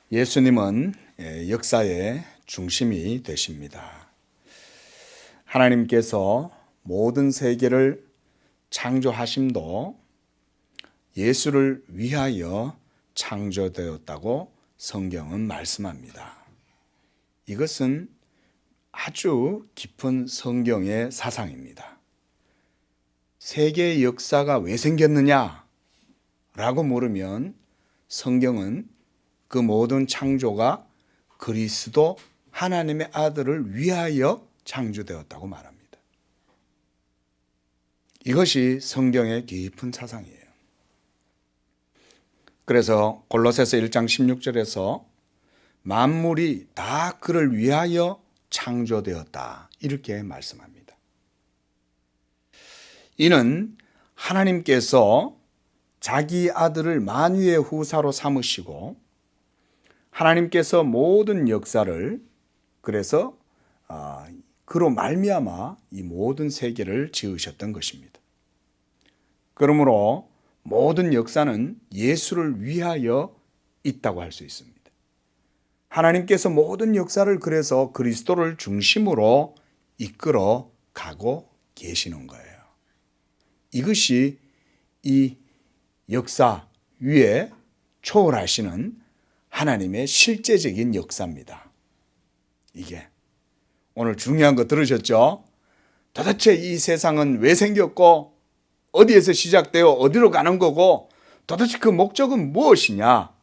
예수님은 역사의 중심이 되십니다. 하나님께서 모든 세계를 창조하심도 예수를 위하여 창조되었다고 성경은 말씀합니다. 이것은 아주 깊은 성경의 사상입니다. 세계의 역사가 왜 생겼느냐? 라고 물으면 성경은 그 모든 창조가 그리스도 하나님의 아들을 위하여 창조되었다고 말합니다. 이것이 성경의 깊은 사상이에요. 그래서 골로새서 1장 16절에서 만물이 다 그를 위하여 창조되었다 이렇게 말씀합니다. 이는 하나님께서 자기 아들을 만유의 후사로 삼으시고 하나님께서 모든 역사를 그래서 그로 말미암아 이 모든 세계를 지으셨던 것입니다. 그러므로 모든 역사는 예수를 위하여 있다고 할 수 있습니다. 하나님께서 모든 역사를 그래서 그리스도를 중심으로 이끌어 가고 계시는 거예요. 이것이 이 역사 위에 초월하시는 하나님의 실제적인 역사입니다. 이게 오늘 중요한 거 들으셨죠? 도대체 이 세상은 왜 생겼고 어디에서 시작되어 어디로 가는 거고 도대체 그 목적은 무엇이냐?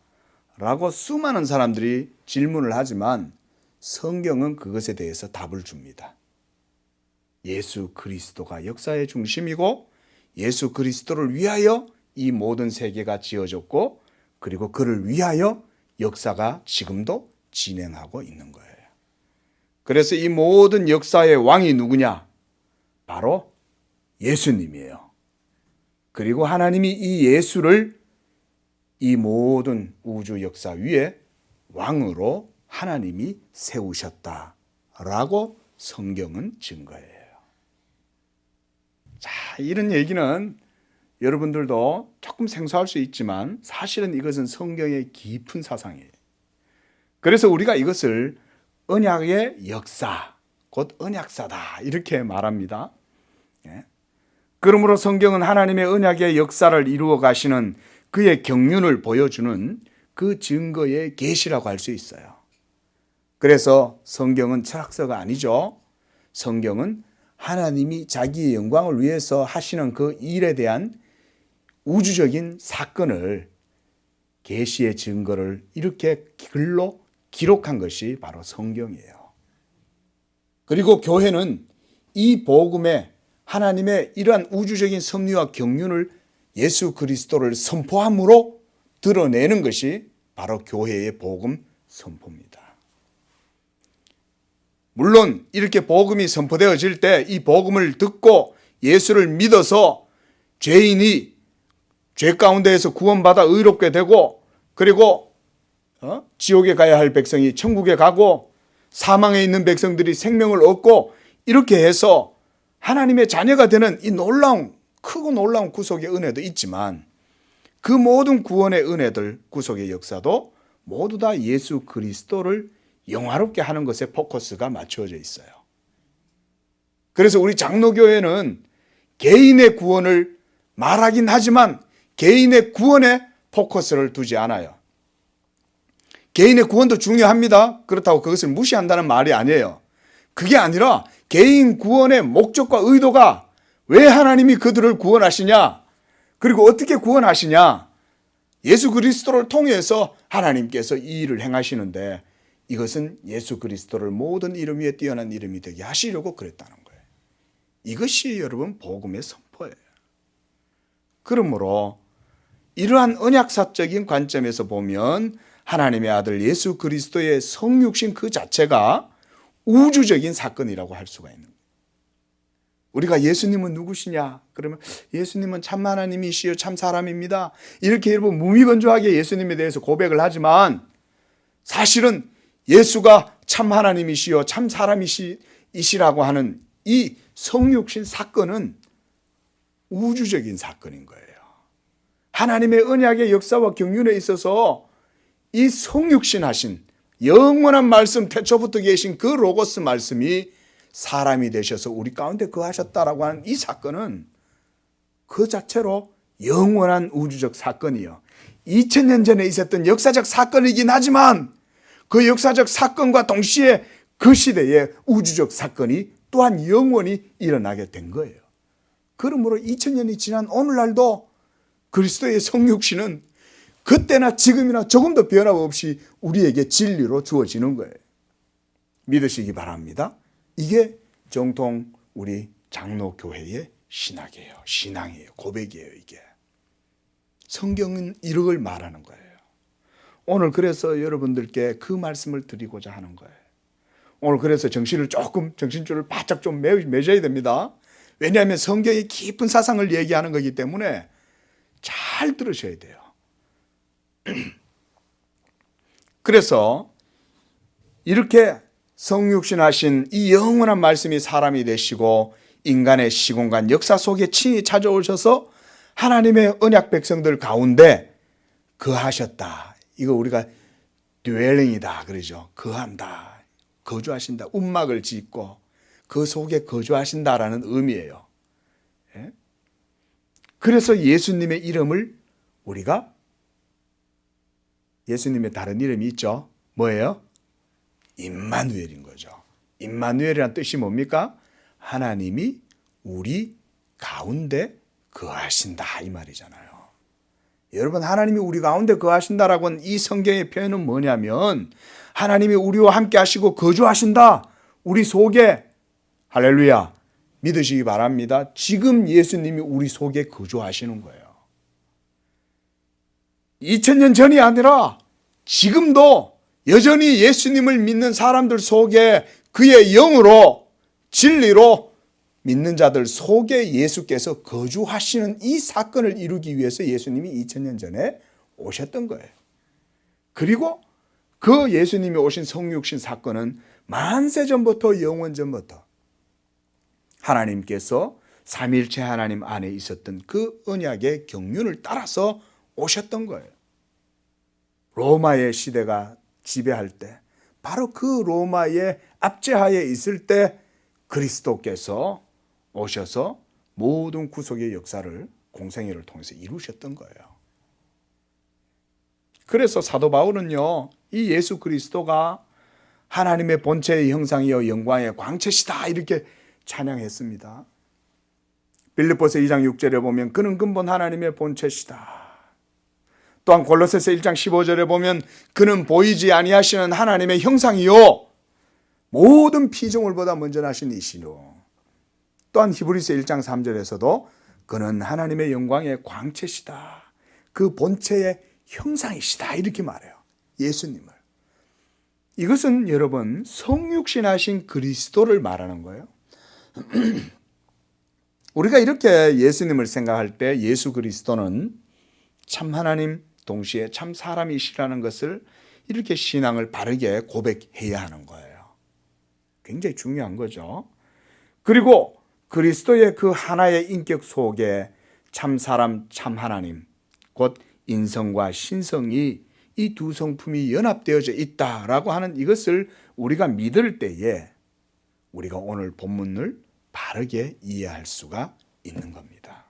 라고 수많은 사람들이 질문을 하지만 성경은 그것에 대해서 답을 줍니다. 예수 그리스도가 역사의 중심이고 예수 그리스도를 위하여 이 모든 세계가 지어졌고 그리고 그를 위하여 역사가 지금도 진행하고 있는 거예요. 그래서 이 모든 역사의 왕이 누구냐? 바로 예수님이에요. 그리고 하나님이 이 예수를 이 모든 우주 역사 위에 왕으로 하나님이 세우셨다라고 성경은 증거해요. 자, 이런 얘기는 여러분들도 조금 생소할 수 있지만 사실은 이것은 성경의 깊은 사상이에요. 그래서 우리가 이것을 언약의 역사, 곧 언약사다 이렇게 말합니다. 그러므로 성경은 하나님의 언약의 역사를 이루어 가시는 그의 경륜을 보여주는 그 증거의 계시라고 할 수 있어요. 그래서 성경은 철학서가 아니죠. 성경은 하나님이 자기의 영광을 위해서 하시는 그 일에 대한 우주적인 사건을 계시의 증거를 이렇게 글로 기록한 것이 바로 성경이에요. 그리고 교회는 이 복음에 하나님의 이러한 우주적인 섭리와 경륜을 예수 그리스도를 선포함으로 드러내는 것이 바로 교회의 복음 선포입니다. 물론 이렇게 복음이 선포되어질 때 이 복음을 듣고 예수를 믿어서 죄인이 죄 가운데에서 구원받아 의롭게 되고 그리고 지옥에 가야 할 백성이 천국에 가고 사망에 있는 백성들이 생명을 얻고 이렇게 해서 하나님의 자녀가 되는 이 크고 놀라운 구속의 은혜도 있지만 그 모든 구원의 은혜들, 구속의 역사도 모두 다 예수 그리스도를 영화롭게 하는 것에 포커스가 맞추어져 있어요. 그래서 우리 장로교회는 개인의 구원을 말하긴 하지만 개인의 구원에 포커스를 두지 않아요. 개인의 구원도 중요합니다. 그렇다고 그것을 무시한다는 말이 아니에요. 그게 아니라 개인 구원의 목적과 의도가 왜 하나님이 그들을 구원하시냐? 그리고 어떻게 구원하시냐? 예수 그리스도를 통해서 하나님께서 이 일을 행하시는데 이것은 예수 그리스도를 모든 이름 위에 뛰어난 이름이 되게 하시려고 그랬다는 거예요. 이것이 여러분 복음의 선포예요. 그러므로 이러한 언약사적인 관점에서 보면 하나님의 아들 예수 그리스도의 성육신 그 자체가 우주적인 사건이라고 할 수가 있는 거예요. 우리가 예수님은 누구시냐? 그러면 예수님은 참 하나님이시요 참 사람입니다. 이렇게 여러분 무미건조하게 예수님에 대해서 고백을 하지만 사실은 예수가 참 하나님이시요 참 사람이시라고 하는 이 성육신 사건은 우주적인 사건인 거예요. 하나님의 언약의 역사와 경륜에 있어서 이 성육신 하신 영원한 말씀, 태초부터 계신 그 로고스 말씀이 사람이 되셔서 우리 가운데 거하셨다라고 하는 이 사건은 그 자체로 영원한 우주적 사건이요, 2000년 전에 있었던 역사적 사건이긴 하지만 그 역사적 사건과 동시에 그 시대에 우주적 사건이 또한 영원히 일어나게 된 거예요. 그러므로 2000년이 지난 오늘날도 그리스도의 성육신은 그때나 지금이나 조금도 변함없이 우리에게 진리로 주어지는 거예요. 믿으시기 바랍니다. 이게 정통 우리 장로교회의 신앙이에요. 고백이에요. 이게 성경은 이걸 말하는 거예요. 오늘 그래서 여러분들께 그 말씀을 드리고자 하는 거예요. 오늘 그래서 정신줄을 바짝 좀 매셔야 됩니다. 왜냐하면 성경이 깊은 사상을 얘기하는 거기 때문에 잘 들으셔야 돼요. 그래서 이렇게 성육신하신 이 영원한 말씀이 사람이 되시고 인간의 시공간 역사 속에 친히 찾아오셔서 하나님의 언약 백성들 가운데 거하셨다. 이거 우리가 dwelling이다 그러죠. 거한다, 거주하신다, 움막을 짓고 그 속에 거주하신다라는 의미예요. 그래서 예수님의 이름을 우리가, 예수님의 다른 이름이 있죠. 뭐예요? 임마누엘인 거죠. 임마누엘이란 뜻이 뭡니까? 하나님이 우리 가운데 거하신다 이 말이잖아요. 여러분, 하나님이 우리 가운데 거하신다라고 하는 이 성경의 표현은 뭐냐면 하나님이 우리와 함께 하시고 거주하신다. 우리 속에. 할렐루야. 믿으시기 바랍니다. 지금 예수님이 우리 속에 거주하시는 거예요. 2000년 전이 아니라 지금도 여전히 예수님을 믿는 사람들 속에 그의 영으로, 진리로 믿는 자들 속에 예수께서 거주하시는 이 사건을 이루기 위해서 예수님이 2000년 전에 오셨던 거예요. 그리고 그 예수님이 오신 성육신 사건은 만세 전부터 영원 전부터 하나님께서 삼위일체 하나님 안에 있었던 그 언약의 경륜을 따라서 오셨던 거예요. 로마의 시대가 지배할 때, 바로 그 로마의 압제하에 있을 때 그리스도께서 오셔서 모든 구속의 역사를 공생애를 통해서 이루셨던 거예요. 그래서 사도 바울은요, 이 예수 그리스도가 하나님의 본체의 형상이요 영광의 광채시다 이렇게 찬양했습니다. 빌립보서 2장 6절에 보면 그는 근본 하나님의 본체시다. 또한 골로새서 1장 15절에 보면 그는 보이지 아니하시는 하나님의 형상이요 모든 피조물보다 먼저 나신 이시요. 또한 히브리서 1장 3절에서도 그는 하나님의 영광의 광채시다. 그 본체의 형상이시다 이렇게 말해요. 예수님을. 이것은 여러분 성육신하신 그리스도를 말하는 거예요. 우리가 이렇게 예수님을 생각할 때 예수 그리스도는 참 하나님 동시에 참 사람이시라는 것을 이렇게 신앙을 바르게 고백해야 하는 거예요. 굉장히 중요한 거죠. 그리고 그리스도의 그 하나의 인격 속에 참 사람, 참 하나님, 곧 인성과 신성이 이 두 성품이 연합되어져 있다라고 하는 이것을 우리가 믿을 때에 우리가 오늘 본문을 바르게 이해할 수가 있는 겁니다.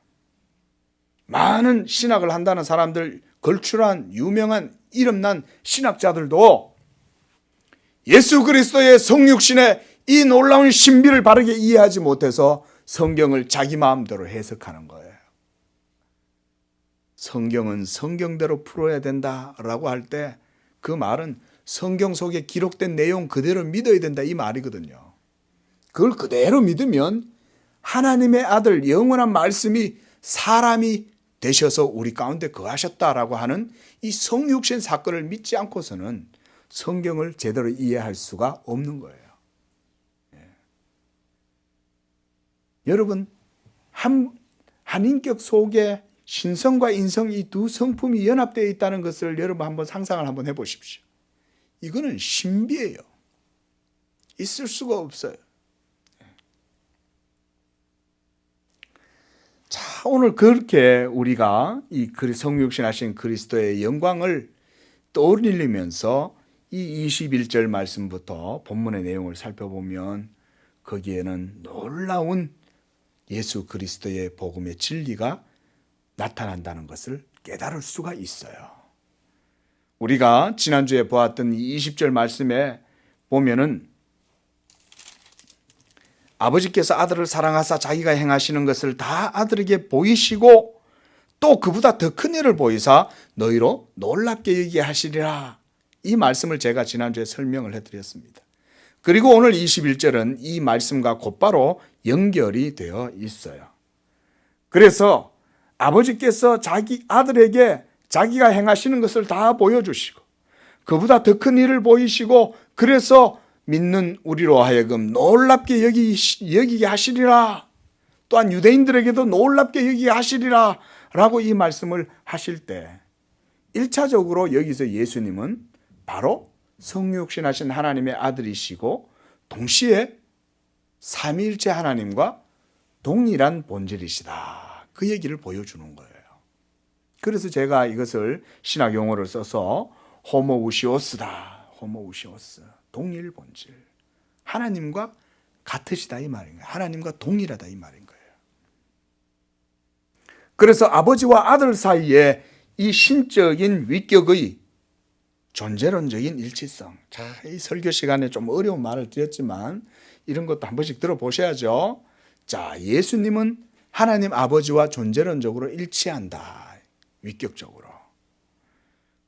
많은 신학을 한다는 사람들, 걸출한 유명한 이름난 신학자들도 예수 그리스도의 성육신의 이 놀라운 신비를 바르게 이해하지 못해서 성경을 자기 마음대로 해석하는 거예요. 성경은 성경대로 풀어야 된다라고 할 때 그 말은 성경 속에 기록된 내용 그대로 믿어야 된다 이 말이거든요. 그걸 그대로 믿으면 하나님의 아들 영원한 말씀이 사람이 되셔서 우리 가운데 거하셨다라고 하는 이 성육신 사건을 믿지 않고서는 성경을 제대로 이해할 수가 없는 거예요. 여러분, 한 인격 속에 신성과 인성 이 두 성품이 연합되어 있다는 것을 여러분 한번 상상을 한번 해보십시오. 이거는 신비예요. 있을 수가 없어요. 자, 오늘 그렇게 우리가 이 성육신 하신 그리스도의 영광을 떠올리면서 이 21절 말씀부터 본문의 내용을 살펴보면 거기에는 놀라운 예수 그리스도의 복음의 진리가 나타난다는 것을 깨달을 수가 있어요. 우리가 지난주에 보았던 이 20절 말씀에 보면은 아버지께서 아들을 사랑하사 자기가 행하시는 것을 다 아들에게 보이시고 또 그보다 더 큰 일을 보이사 너희로 놀랍게 여기게 하시리라. 이 말씀을 제가 지난주에 설명을 해드렸습니다. 그리고 오늘 21절은 이 말씀과 곧바로 연결이 되어 있어요. 그래서 아버지께서 자기 아들에게 자기가 행하시는 것을 다 보여주시고 그보다 더 큰 일을 보이시고 그래서 믿는 우리로 하여금 놀랍게 여기게 하시리라. 또한 유대인들에게도 놀랍게 여기게 하시리라 라고 이 말씀을 하실 때 1차적으로 여기서 예수님은 바로 성육신하신 하나님의 아들이시고 동시에 삼위일체 하나님과 동일한 본질이시다. 그 얘기를 보여주는 거예요. 그래서 제가 이것을 신학 용어를 써서 호모우시오스다. 호모우시오스. 동일 본질. 하나님과 같으시다 이 말인 거예요. 하나님과 동일하다 이 말인 거예요. 그래서 아버지와 아들 사이에 이 신적인 위격의 존재론적인 일치성. 자, 이 설교 시간에 좀 어려운 말을 드렸지만 이런 것도 한 번씩 들어보셔야죠. 자, 예수님은 하나님 아버지와 존재론적으로 일치한다. 위격적으로.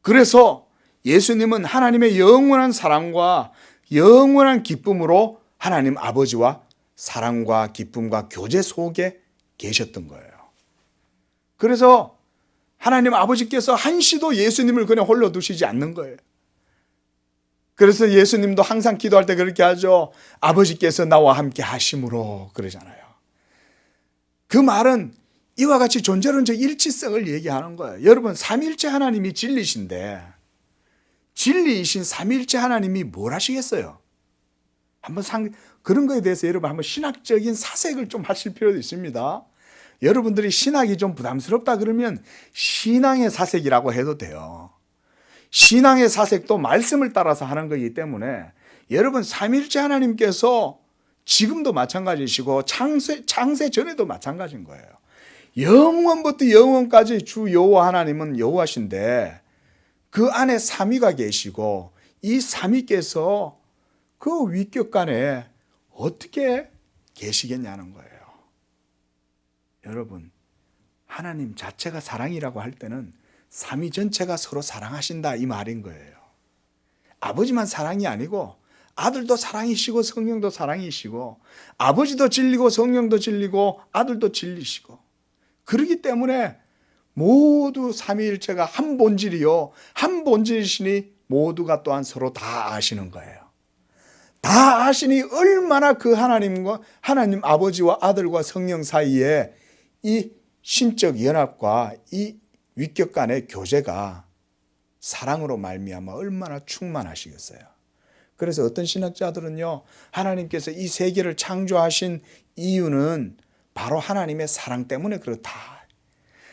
그래서 예수님은 하나님의 영원한 사랑과 영원한 기쁨으로 하나님 아버지와 사랑과 기쁨과 교제 속에 계셨던 거예요. 그래서 하나님 아버지께서 한시도 예수님을 그냥 홀로 두시지 않는 거예요. 그래서 예수님도 항상 기도할 때 그렇게 하죠. 아버지께서 나와 함께 하심으로 그러잖아요. 그 말은 이와 같이 존재론적 일치성을 얘기하는 거예요. 여러분, 삼위일체 하나님이 진리신데 진리이신 삼위일체 하나님이 뭘 하시겠어요? 한번 그런 거에 대해서 여러분 한번 신학적인 사색을 좀 하실 필요도 있습니다. 여러분들이 신학이 좀 부담스럽다 그러면 신앙의 사색이라고 해도 돼요. 신앙의 사색도 말씀을 따라서 하는 거기 때문에 여러분 삼위일체 하나님께서 지금도 마찬가지시고 창세 전에도 마찬가지인 거예요. 영원부터 영원까지 주 여호와 하나님은 여호와신데 그 안에 삼위가 계시고 이 삼위께서 그 위격간에 어떻게 계시겠냐는 거예요. 여러분, 하나님 자체가 사랑이라고 할 때는 삼위 전체가 서로 사랑하신다 이 말인 거예요. 아버지만 사랑이 아니고 아들도 사랑이시고 성령도 사랑이시고 아버지도 진리고 성령도 진리고 아들도 진리시고 그렇기 때문에 모두 삼위일체가 한 본질이요 한 본질이시니 모두가 또한 서로 다 아시는 거예요. 다 아시니 얼마나 그 하나님과 하나님 아버지와 아들과 성령 사이에 이 신적 연합과 이 위격 간의 교제가 사랑으로 말미암아 얼마나 충만하시겠어요. 그래서 어떤 신학자들은요, 하나님께서 이 세계를 창조하신 이유는 바로 하나님의 사랑 때문에 그렇다.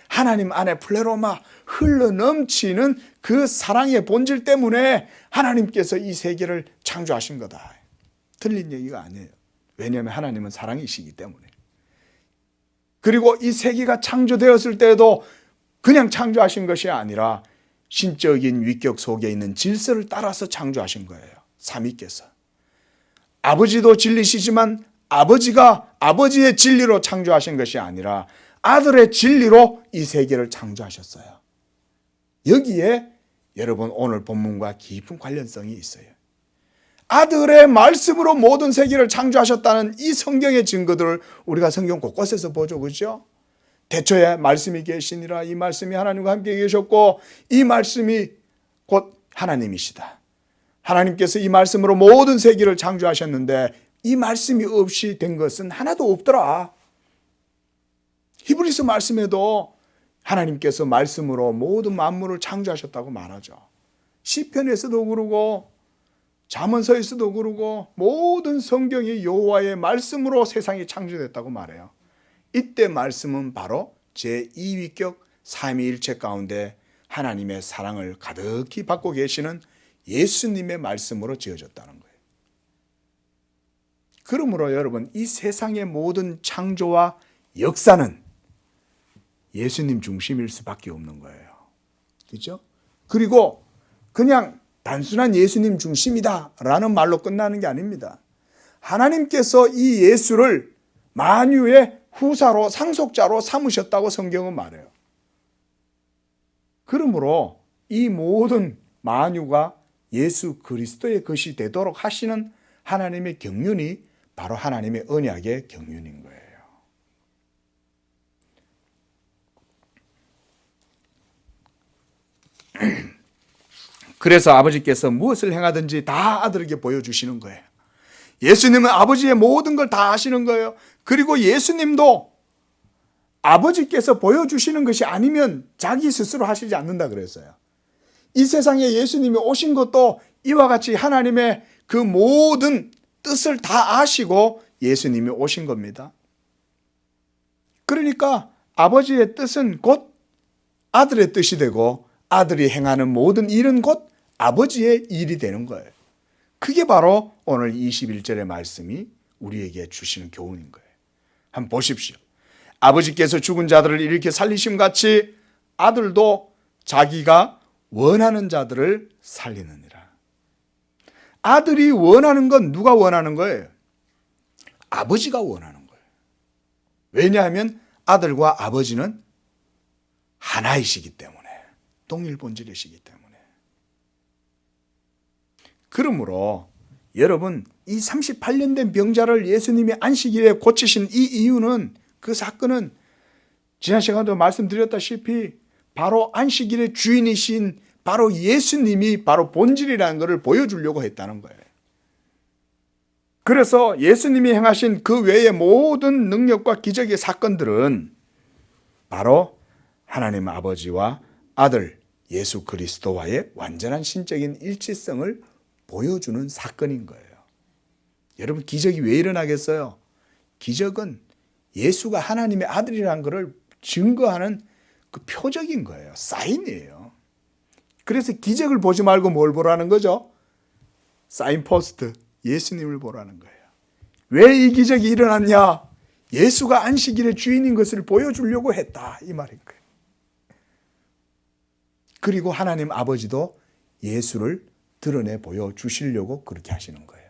하나님 안에 플레로마 흘러넘치는 그 사랑의 본질 때문에 하나님께서 이 세계를 창조하신 거다. 틀린 얘기가 아니에요. 왜냐하면 하나님은 사랑이시기 때문에. 그리고 이 세계가 창조되었을 때에도 그냥 창조하신 것이 아니라 신적인 위격 속에 있는 질서를 따라서 창조하신 거예요. 삼위께서. 아버지도 진리시지만 아버지가 아버지의 진리로 창조하신 것이 아니라 아들의 진리로 이 세계를 창조하셨어요. 여기에 여러분 오늘 본문과 깊은 관련성이 있어요. 아들의 말씀으로 모든 세계를 창조하셨다는 이 성경의 증거들을 우리가 성경 곳곳에서 보죠. 그렇죠? 태초에 말씀이 계시니라. 이 말씀이 하나님과 함께 계셨고 이 말씀이 곧 하나님이시다. 하나님께서 이 말씀으로 모든 세계를 창조하셨는데 이 말씀이 없이 된 것은 하나도 없더라. 히브리서 말씀에도 하나님께서 말씀으로 모든 만물을 창조하셨다고 말하죠. 시편에서도 그러고 잠언서에서도 그러고 모든 성경이 여호와의 말씀으로 세상이 창조됐다고 말해요. 이때 말씀은 바로 제2위격 삼위일체 가운데 하나님의 사랑을 가득히 받고 계시는 예수님의 말씀으로 지어졌다는 거예요. 그러므로 여러분, 이 세상의 모든 창조와 역사는 예수님 중심일 수밖에 없는 거예요. 그렇죠? 그리고 그냥 단순한 예수님 중심이다라는 말로 끝나는 게 아닙니다. 하나님께서 이 예수를 만유의 후사로 상속자로 삼으셨다고 성경은 말해요. 그러므로 이 모든 만유가 예수 그리스도의 것이 되도록 하시는 하나님의 경륜이 바로 하나님의 언약의 경륜인 거예요. 그래서 아버지께서 무엇을 행하든지 다 아들에게 보여주시는 거예요. 예수님은 아버지의 모든 걸 다 아시는 거예요. 그리고 예수님도 아버지께서 보여주시는 것이 아니면 자기 스스로 하시지 않는다 그랬어요. 이 세상에 예수님이 오신 것도 이와 같이 하나님의 그 모든 뜻을 다 아시고 예수님이 오신 겁니다. 그러니까 아버지의 뜻은 곧 아들의 뜻이 되고 아들이 행하는 모든 일은 곧 아버지의 일이 되는 거예요. 그게 바로 오늘 21절의 말씀이 우리에게 주시는 교훈인 거예요. 한번 보십시오. 아버지께서 죽은 자들을 일으켜 살리심 같이 아들도 자기가 원하는 자들을 살리느니라. 아들이 원하는 건 누가 원하는 거예요? 아버지가 원하는 거예요. 왜냐하면 아들과 아버지는 하나이시기 때문에, 동일본질이시기 때문에. 그러므로 여러분, 이 38년 된 병자를 예수님이 안식일에 고치신 이 이유는, 그 사건은 지난 시간에도 말씀드렸다시피 바로 안식일의 주인이신 바로 예수님이 바로 본질이라는 것을 보여주려고 했다는 거예요. 그래서 예수님이 행하신 그 외의 모든 능력과 기적의 사건들은 바로 하나님 아버지와 아들 예수 그리스도와의 완전한 신적인 일치성을 보여주는 사건인 거예요. 여러분, 기적이 왜 일어나겠어요? 기적은 예수가 하나님의 아들이라는 것을 증거하는 그 표적인 거예요. 사인이에요. 그래서 기적을 보지 말고 뭘 보라는 거죠? 사인포스트, 예수님을 보라는 거예요. 왜 이 기적이 일어났냐? 예수가 안식일의 주인인 것을 보여주려고 했다, 이 말인 거예요. 그리고 하나님 아버지도 예수를 드러내 보여주시려고 그렇게 하시는 거예요.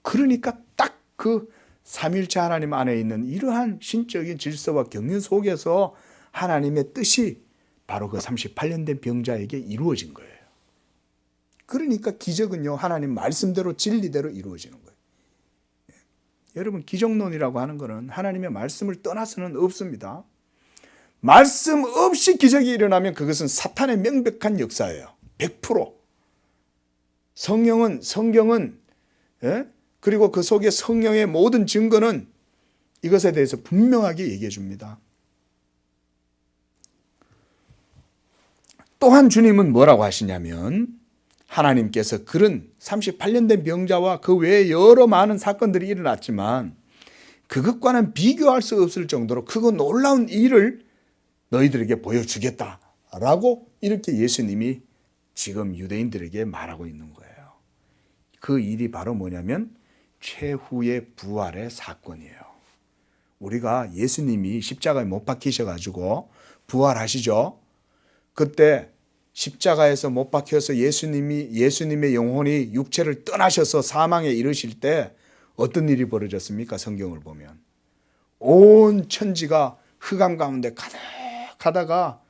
그러니까 딱 그 삼일체 하나님 안에 있는 이러한 신적인 질서와 경륜 속에서 하나님의 뜻이 바로 그 38년 된 병자에게 이루어진 거예요. 그러니까 기적은요, 하나님 말씀대로 진리대로 이루어지는 거예요. 여러분, 기적론이라고 하는 것은 하나님의 말씀을 떠나서는 없습니다. 말씀 없이 기적이 일어나면 그것은 사탄의 명백한 역사예요. 100%. 성경은 그리고 그 속에 성령의 모든 증거는 이것에 대해서 분명하게 얘기해 줍니다. 또한 주님은 뭐라고 하시냐면, 하나님께서 그런 38년 된 병자와 그 외에 여러 많은 사건들이 일어났지만 그것과는 비교할 수 없을 정도로 크고 놀라운 일을 너희들에게 보여주겠다라고 이렇게 예수님이 지금 유대인들에게 말하고 있는 거예요. 그 일이 바로 뭐냐면 최후의 부활의 사건이에요. 우리가 예수님이 십자가에 못 박히셔가지고 부활하시죠. 그때 십자가에서 못 박혀서 예수님의 영혼이 육체를 떠나셔서 사망에 이르실 때 어떤 일이 벌어졌습니까? 성경을 보면 온 천지가 흑암 가운데 가득하다가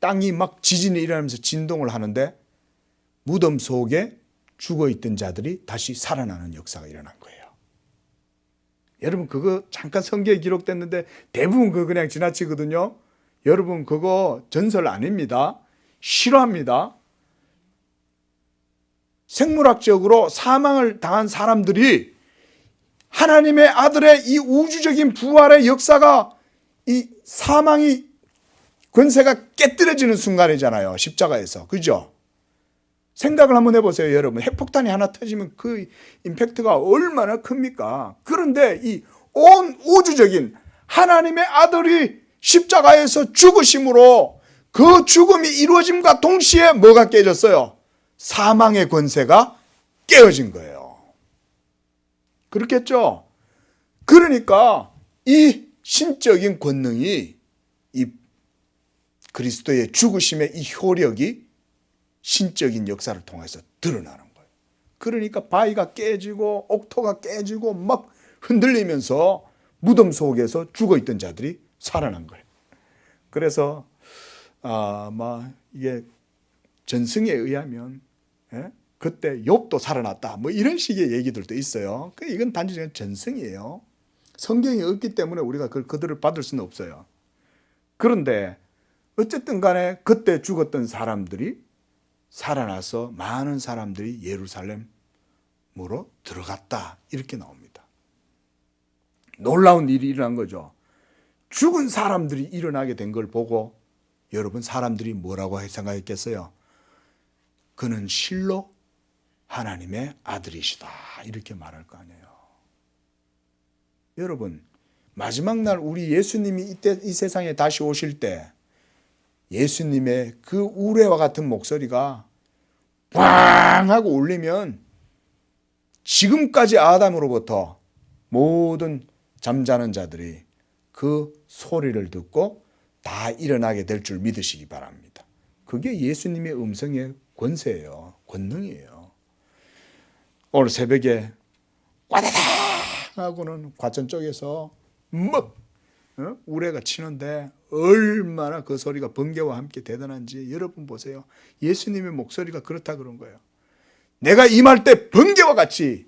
땅이 막 지진이 일어나면서 진동을 하는데 무덤 속에 죽어있던 자들이 다시 살아나는 역사가 일어난 거예요. 여러분, 그거 잠깐 성경에 기록됐는데 대부분 그거 그냥 지나치거든요. 여러분, 그거 전설 아닙니다. 실화입니다. 생물학적으로 사망을 당한 사람들이 하나님의 아들의 이 우주적인 부활의 역사가, 이 사망이 권세가 깨뜨려지는 순간이잖아요. 십자가에서. 그죠? 생각을 한번 해보세요, 여러분. 핵폭탄이 하나 터지면 그 임팩트가 얼마나 큽니까? 그런데 이 온 우주적인 하나님의 아들이 십자가에서 죽으심으로 그 죽음이 이루어짐과 동시에 뭐가 깨졌어요? 사망의 권세가 깨어진 거예요. 그렇겠죠? 그러니까 이 신적인 권능이, 이 그리스도의 죽으심의 이 효력이 신적인 역사를 통해서 드러나는 거예요. 그러니까 바위가 깨지고 옥토가 깨지고 막 흔들리면서 무덤 속에서 죽어있던 자들이 살아난 거예요. 그래서 이게 전승에 의하면 그때 욥도 살아났다 뭐 이런 식의 얘기들도 있어요. 이건 단지 전승이에요. 성경이 없기 때문에 우리가 그들을 받을 수는 없어요. 그런데 어쨌든 간에 그때 죽었던 사람들이 살아나서 많은 사람들이 예루살렘으로 들어갔다 이렇게 나옵니다. 놀라운 일이 일어난 거죠. 죽은 사람들이 일어나게 된 걸 보고 여러분 사람들이 뭐라고 생각했겠어요? 그는 실로 하나님의 아들이시다 이렇게 말할 거 아니에요. 여러분 마지막 날 우리 예수님이 이 세상에 다시 오실 때 예수님의 그 우레와 같은 목소리가 빵 하고 울리면 지금까지 아담으로부터 모든 잠자는 자들이 그 소리를 듣고 다 일어나게 될 줄 믿으시기 바랍니다. 그게 예수님의 음성의 권세예요. 권능이에요. 오늘 새벽에 꽈다닥 하고는 과천 쪽에서 막 우레가 치는데 얼마나 그 소리가 번개와 함께 대단한지 여러분 보세요. 예수님의 목소리가 그렇다 그런 거예요. 내가 임할 때 번개와 같이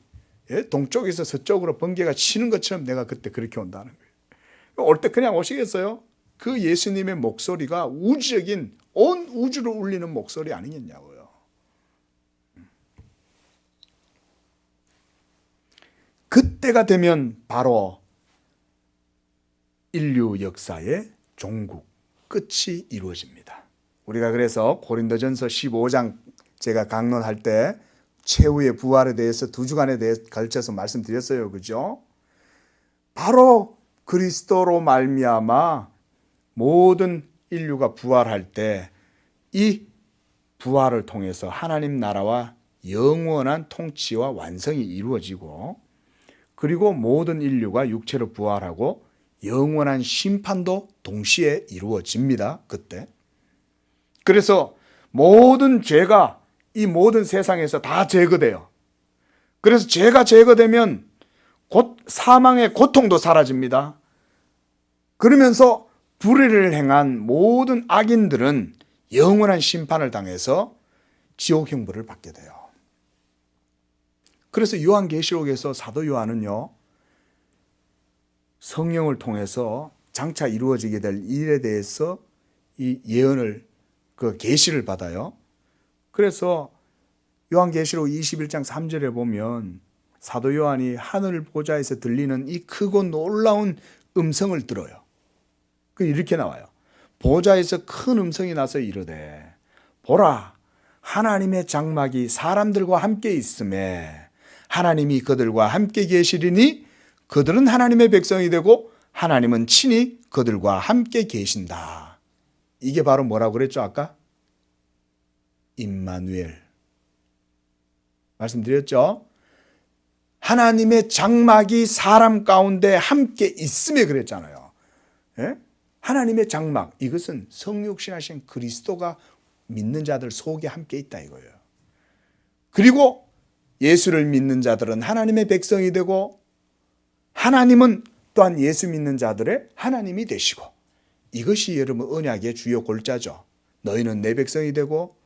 동쪽에서 서쪽으로 번개가 치는 것처럼 내가 그때 그렇게 온다는 거예요. 올 때 그냥 오시겠어요? 그 예수님의 목소리가 우주적인 온 우주를 울리는 목소리 아니겠냐고요. 그때가 되면 바로 인류 역사의 종국 끝이 이루어집니다. 우리가 그래서 고린도전서 15장 제가 강론할 때 최후의 부활에 대해서 2주간에 대해 걸쳐서 말씀드렸어요. 그죠? 바로 그리스도로 말미암아 모든 인류가 부활할 때 이 부활을 통해서 하나님 나라와 영원한 통치와 완성이 이루어지고 그리고 모든 인류가 육체로 부활하고 영원한 심판도 동시에 이루어집니다. 그때. 그래서 모든 죄가 이 모든 세상에서 다 제거돼요. 그래서 죄가 제거되면 곧 사망의 고통도 사라집니다. 그러면서 불의를 행한 모든 악인들은 영원한 심판을 당해서 지옥 형벌을 받게 돼요. 그래서 요한계시록에서 사도 요한은요, 성령을 통해서 장차 이루어지게 될 일에 대해서 이 예언을, 그 계시를 받아요. 그래서 요한계시록 21장 3절에 보면 사도 요한이 하늘 보좌에서 들리는 이 크고 놀라운 음성을 들어요. 이렇게 나와요. 보좌에서 큰 음성이 나서 이르되 보라 하나님의 장막이 사람들과 함께 있음에 하나님이 그들과 함께 계시리니 그들은 하나님의 백성이 되고 하나님은 친히 그들과 함께 계신다. 이게 바로 뭐라고 그랬죠 아까? 임마누엘. 말씀드렸죠? 하나님의 장막이 사람 가운데 함께 있음에 그랬잖아요. 예? 하나님의 장막, 이것은 성육신하신 그리스도가 믿는 자들 속에 함께 있다 이거예요. 그리고 예수를 믿는 자들은 하나님의 백성이 되고 하나님은 또한 예수 믿는 자들의 하나님이 되시고 이것이 여러분 언약의 주요 골자죠. 너희는 내 백성이 되고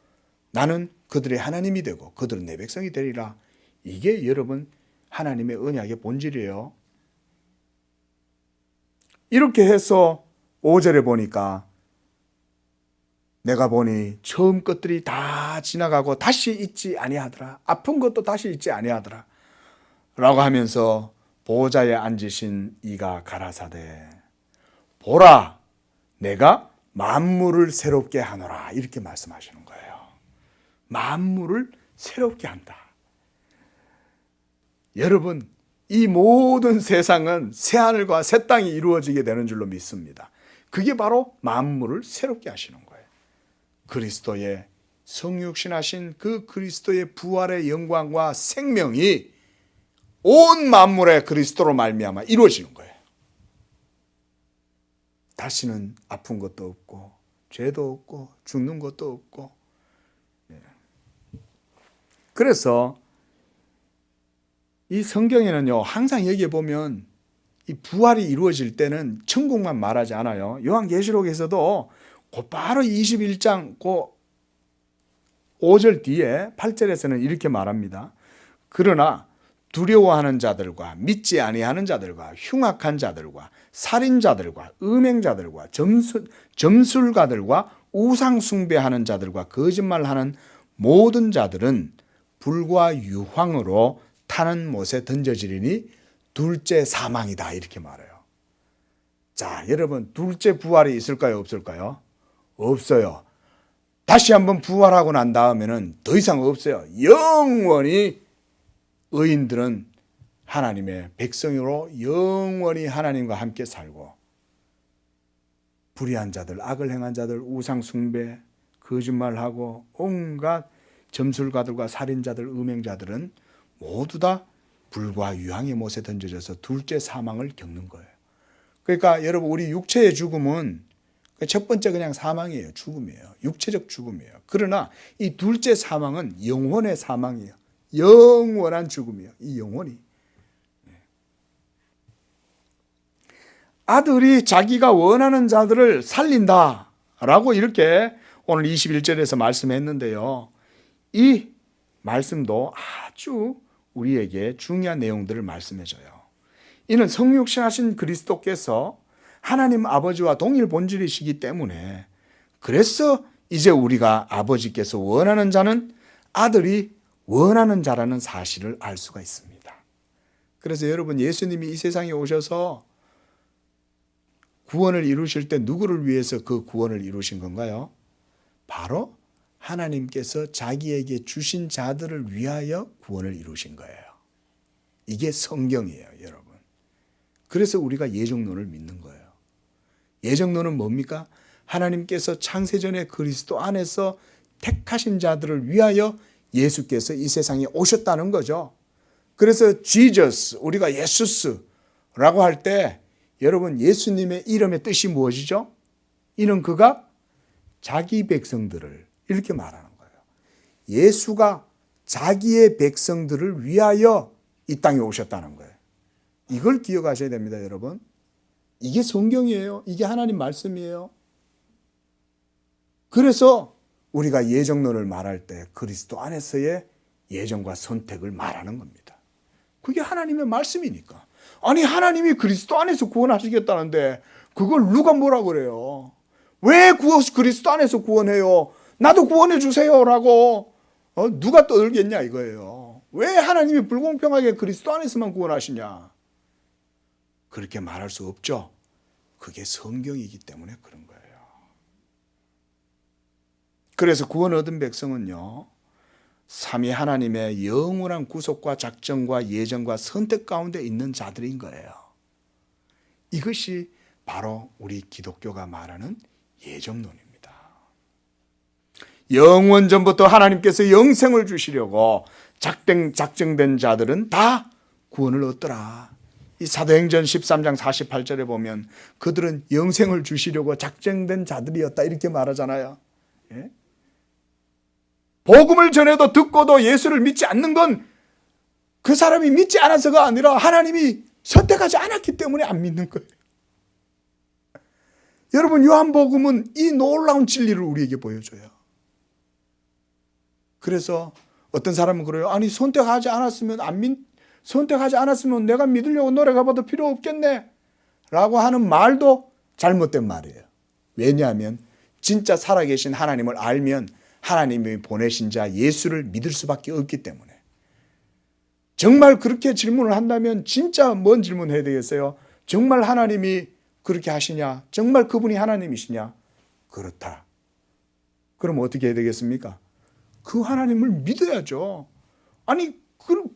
나는 그들의 하나님이 되고 그들은 내 백성이 되리라. 이게 여러분 하나님의 언약의 본질이에요. 이렇게 해서 5절에 보니까 내가 보니 처음 것들이 다 지나가고 다시 있지 아니하더라. 아픈 것도 다시 있지 아니하더라. 라고 하면서 보좌에 앉으신 이가 가라사대 보라 내가 만물을 새롭게 하노라. 이렇게 말씀하시는 거예요. 만물을 새롭게 한다. 여러분 이 모든 세상은 새하늘과 새 땅이 이루어지게 되는 줄로 믿습니다. 그게 바로 만물을 새롭게 하시는 거예요. 그리스도의 성육신하신 그 그리스도의 부활의 영광과 생명이 온 만물의 그리스도로 말미암아 이루어지는 거예요. 다시는 아픈 것도 없고 죄도 없고 죽는 것도 없고. 그래서 이 성경에는요, 항상 여기에 보면 이 부활이 이루어질 때는 천국만 말하지 않아요. 요한계시록에서도 곧바로 21장 그 5절 뒤에 8절에서는 이렇게 말합니다. 그러나 두려워하는 자들과 믿지 아니하는 자들과 흉악한 자들과 살인자들과 음행자들과 점술가들과 우상 숭배하는 자들과 거짓말하는 모든 자들은 불과 유황으로 타는 못에 던져지리니 둘째 사망이다, 이렇게 말해요. 자, 여러분, 둘째 부활이 있을까요, 없을까요? 없어요. 다시 한번 부활하고 난 다음에는 더 이상 없어요. 영원히 의인들은 하나님의 백성으로 영원히 하나님과 함께 살고, 불의한 자들, 악을 행한 자들, 우상 숭배, 거짓말하고 온갖 점술가들과 살인자들, 음행자들은 모두 다 불과 유황의 못에 던져져서 둘째 사망을 겪는 거예요. 그러니까 여러분, 우리 육체의 죽음은 첫 번째 그냥 사망이에요. 죽음이에요. 육체적 죽음이에요. 그러나 이 둘째 사망은 영혼의 사망이에요. 영원한 죽음이에요. 이 영혼이. 아들이 자기가 원하는 자들을 살린다 라고 이렇게 오늘 21절에서 말씀했는데요. 이 말씀도 아주 우리에게 중요한 내용들을 말씀해줘요. 이는 성육신하신 그리스도께서 하나님 아버지와 동일 본질이시기 때문에, 그래서 이제 우리가 아버지께서 원하는 자는 아들이 원하는 자라는 사실을 알 수가 있습니다. 그래서 여러분, 예수님이 이 세상에 오셔서 구원을 이루실 때 누구를 위해서 그 구원을 이루신 건가요? 바로 하나님께서 자기에게 주신 자들을 위하여 구원을 이루신 거예요. 이게 성경이에요, 여러분. 그래서 우리가 예정론을 믿는 거예요. 예정론은 뭡니까? 하나님께서 창세전에 그리스도 안에서 택하신 자들을 위하여 예수께서 이 세상에 오셨다는 거죠. 그래서 Jesus, 우리가 예수스라고 할 때 여러분, 예수님의 이름의 뜻이 무엇이죠? 이는 그가 자기 백성들을, 이렇게 말하는 거예요. 예수가 자기의 백성들을 위하여 이 땅에 오셨다는 거예요. 이걸 기억하셔야 됩니다, 여러분. 이게 성경이에요. 이게 하나님 말씀이에요. 그래서 우리가 예정론을 말할 때 그리스도 안에서의 예정과 선택을 말하는 겁니다. 그게 하나님의 말씀이니까. 아니, 하나님이 그리스도 안에서 구원하시겠다는데 그걸 누가 뭐라 그래요? 왜 그리스도 안에서 구원해요? 나도 구원해 주세요라고 누가 떠들겠냐 이거예요. 왜 하나님이 불공평하게 그리스도 안에서만 구원하시냐? 그렇게 말할 수 없죠. 그게 성경이기 때문에 그런 거예요. 그래서 구원 얻은 백성은요, 삼위 하나님의 영원한 구속과 작정과 예정과 선택 가운데 있는 자들인 거예요. 이것이 바로 우리 기독교가 말하는 예정론입니다. 영원 전부터 하나님께서 영생을 주시려고 작정된 자들은 다 구원을 얻더라. 이 사도행전 13장 48절에 보면 그들은 영생을 주시려고 작정된 자들이었다, 이렇게 말하잖아요. 예? 복음을 전해도 듣고도 예수를 믿지 않는 건 그 사람이 믿지 않아서가 아니라 하나님이 선택하지 않았기 때문에 안 믿는 거예요. 여러분, 요한복음은 이 놀라운 진리를 우리에게 보여줘요. 그래서 어떤 사람은 그래요. 아니, 선택하지 않았으면 내가 믿으려고 노력해봐도 필요 없겠네 라고 하는 말도 잘못된 말이에요. 왜냐하면 진짜 살아계신 하나님을 알면 하나님이 보내신 자 예수를 믿을 수밖에 없기 때문에. 정말 그렇게 질문을 한다면 진짜 뭔 질문해야 되겠어요? 정말 하나님이 그렇게 하시냐? 정말 그분이 하나님이시냐? 그렇다. 그럼 어떻게 해야 되겠습니까? 그 하나님을 믿어야죠. 아니,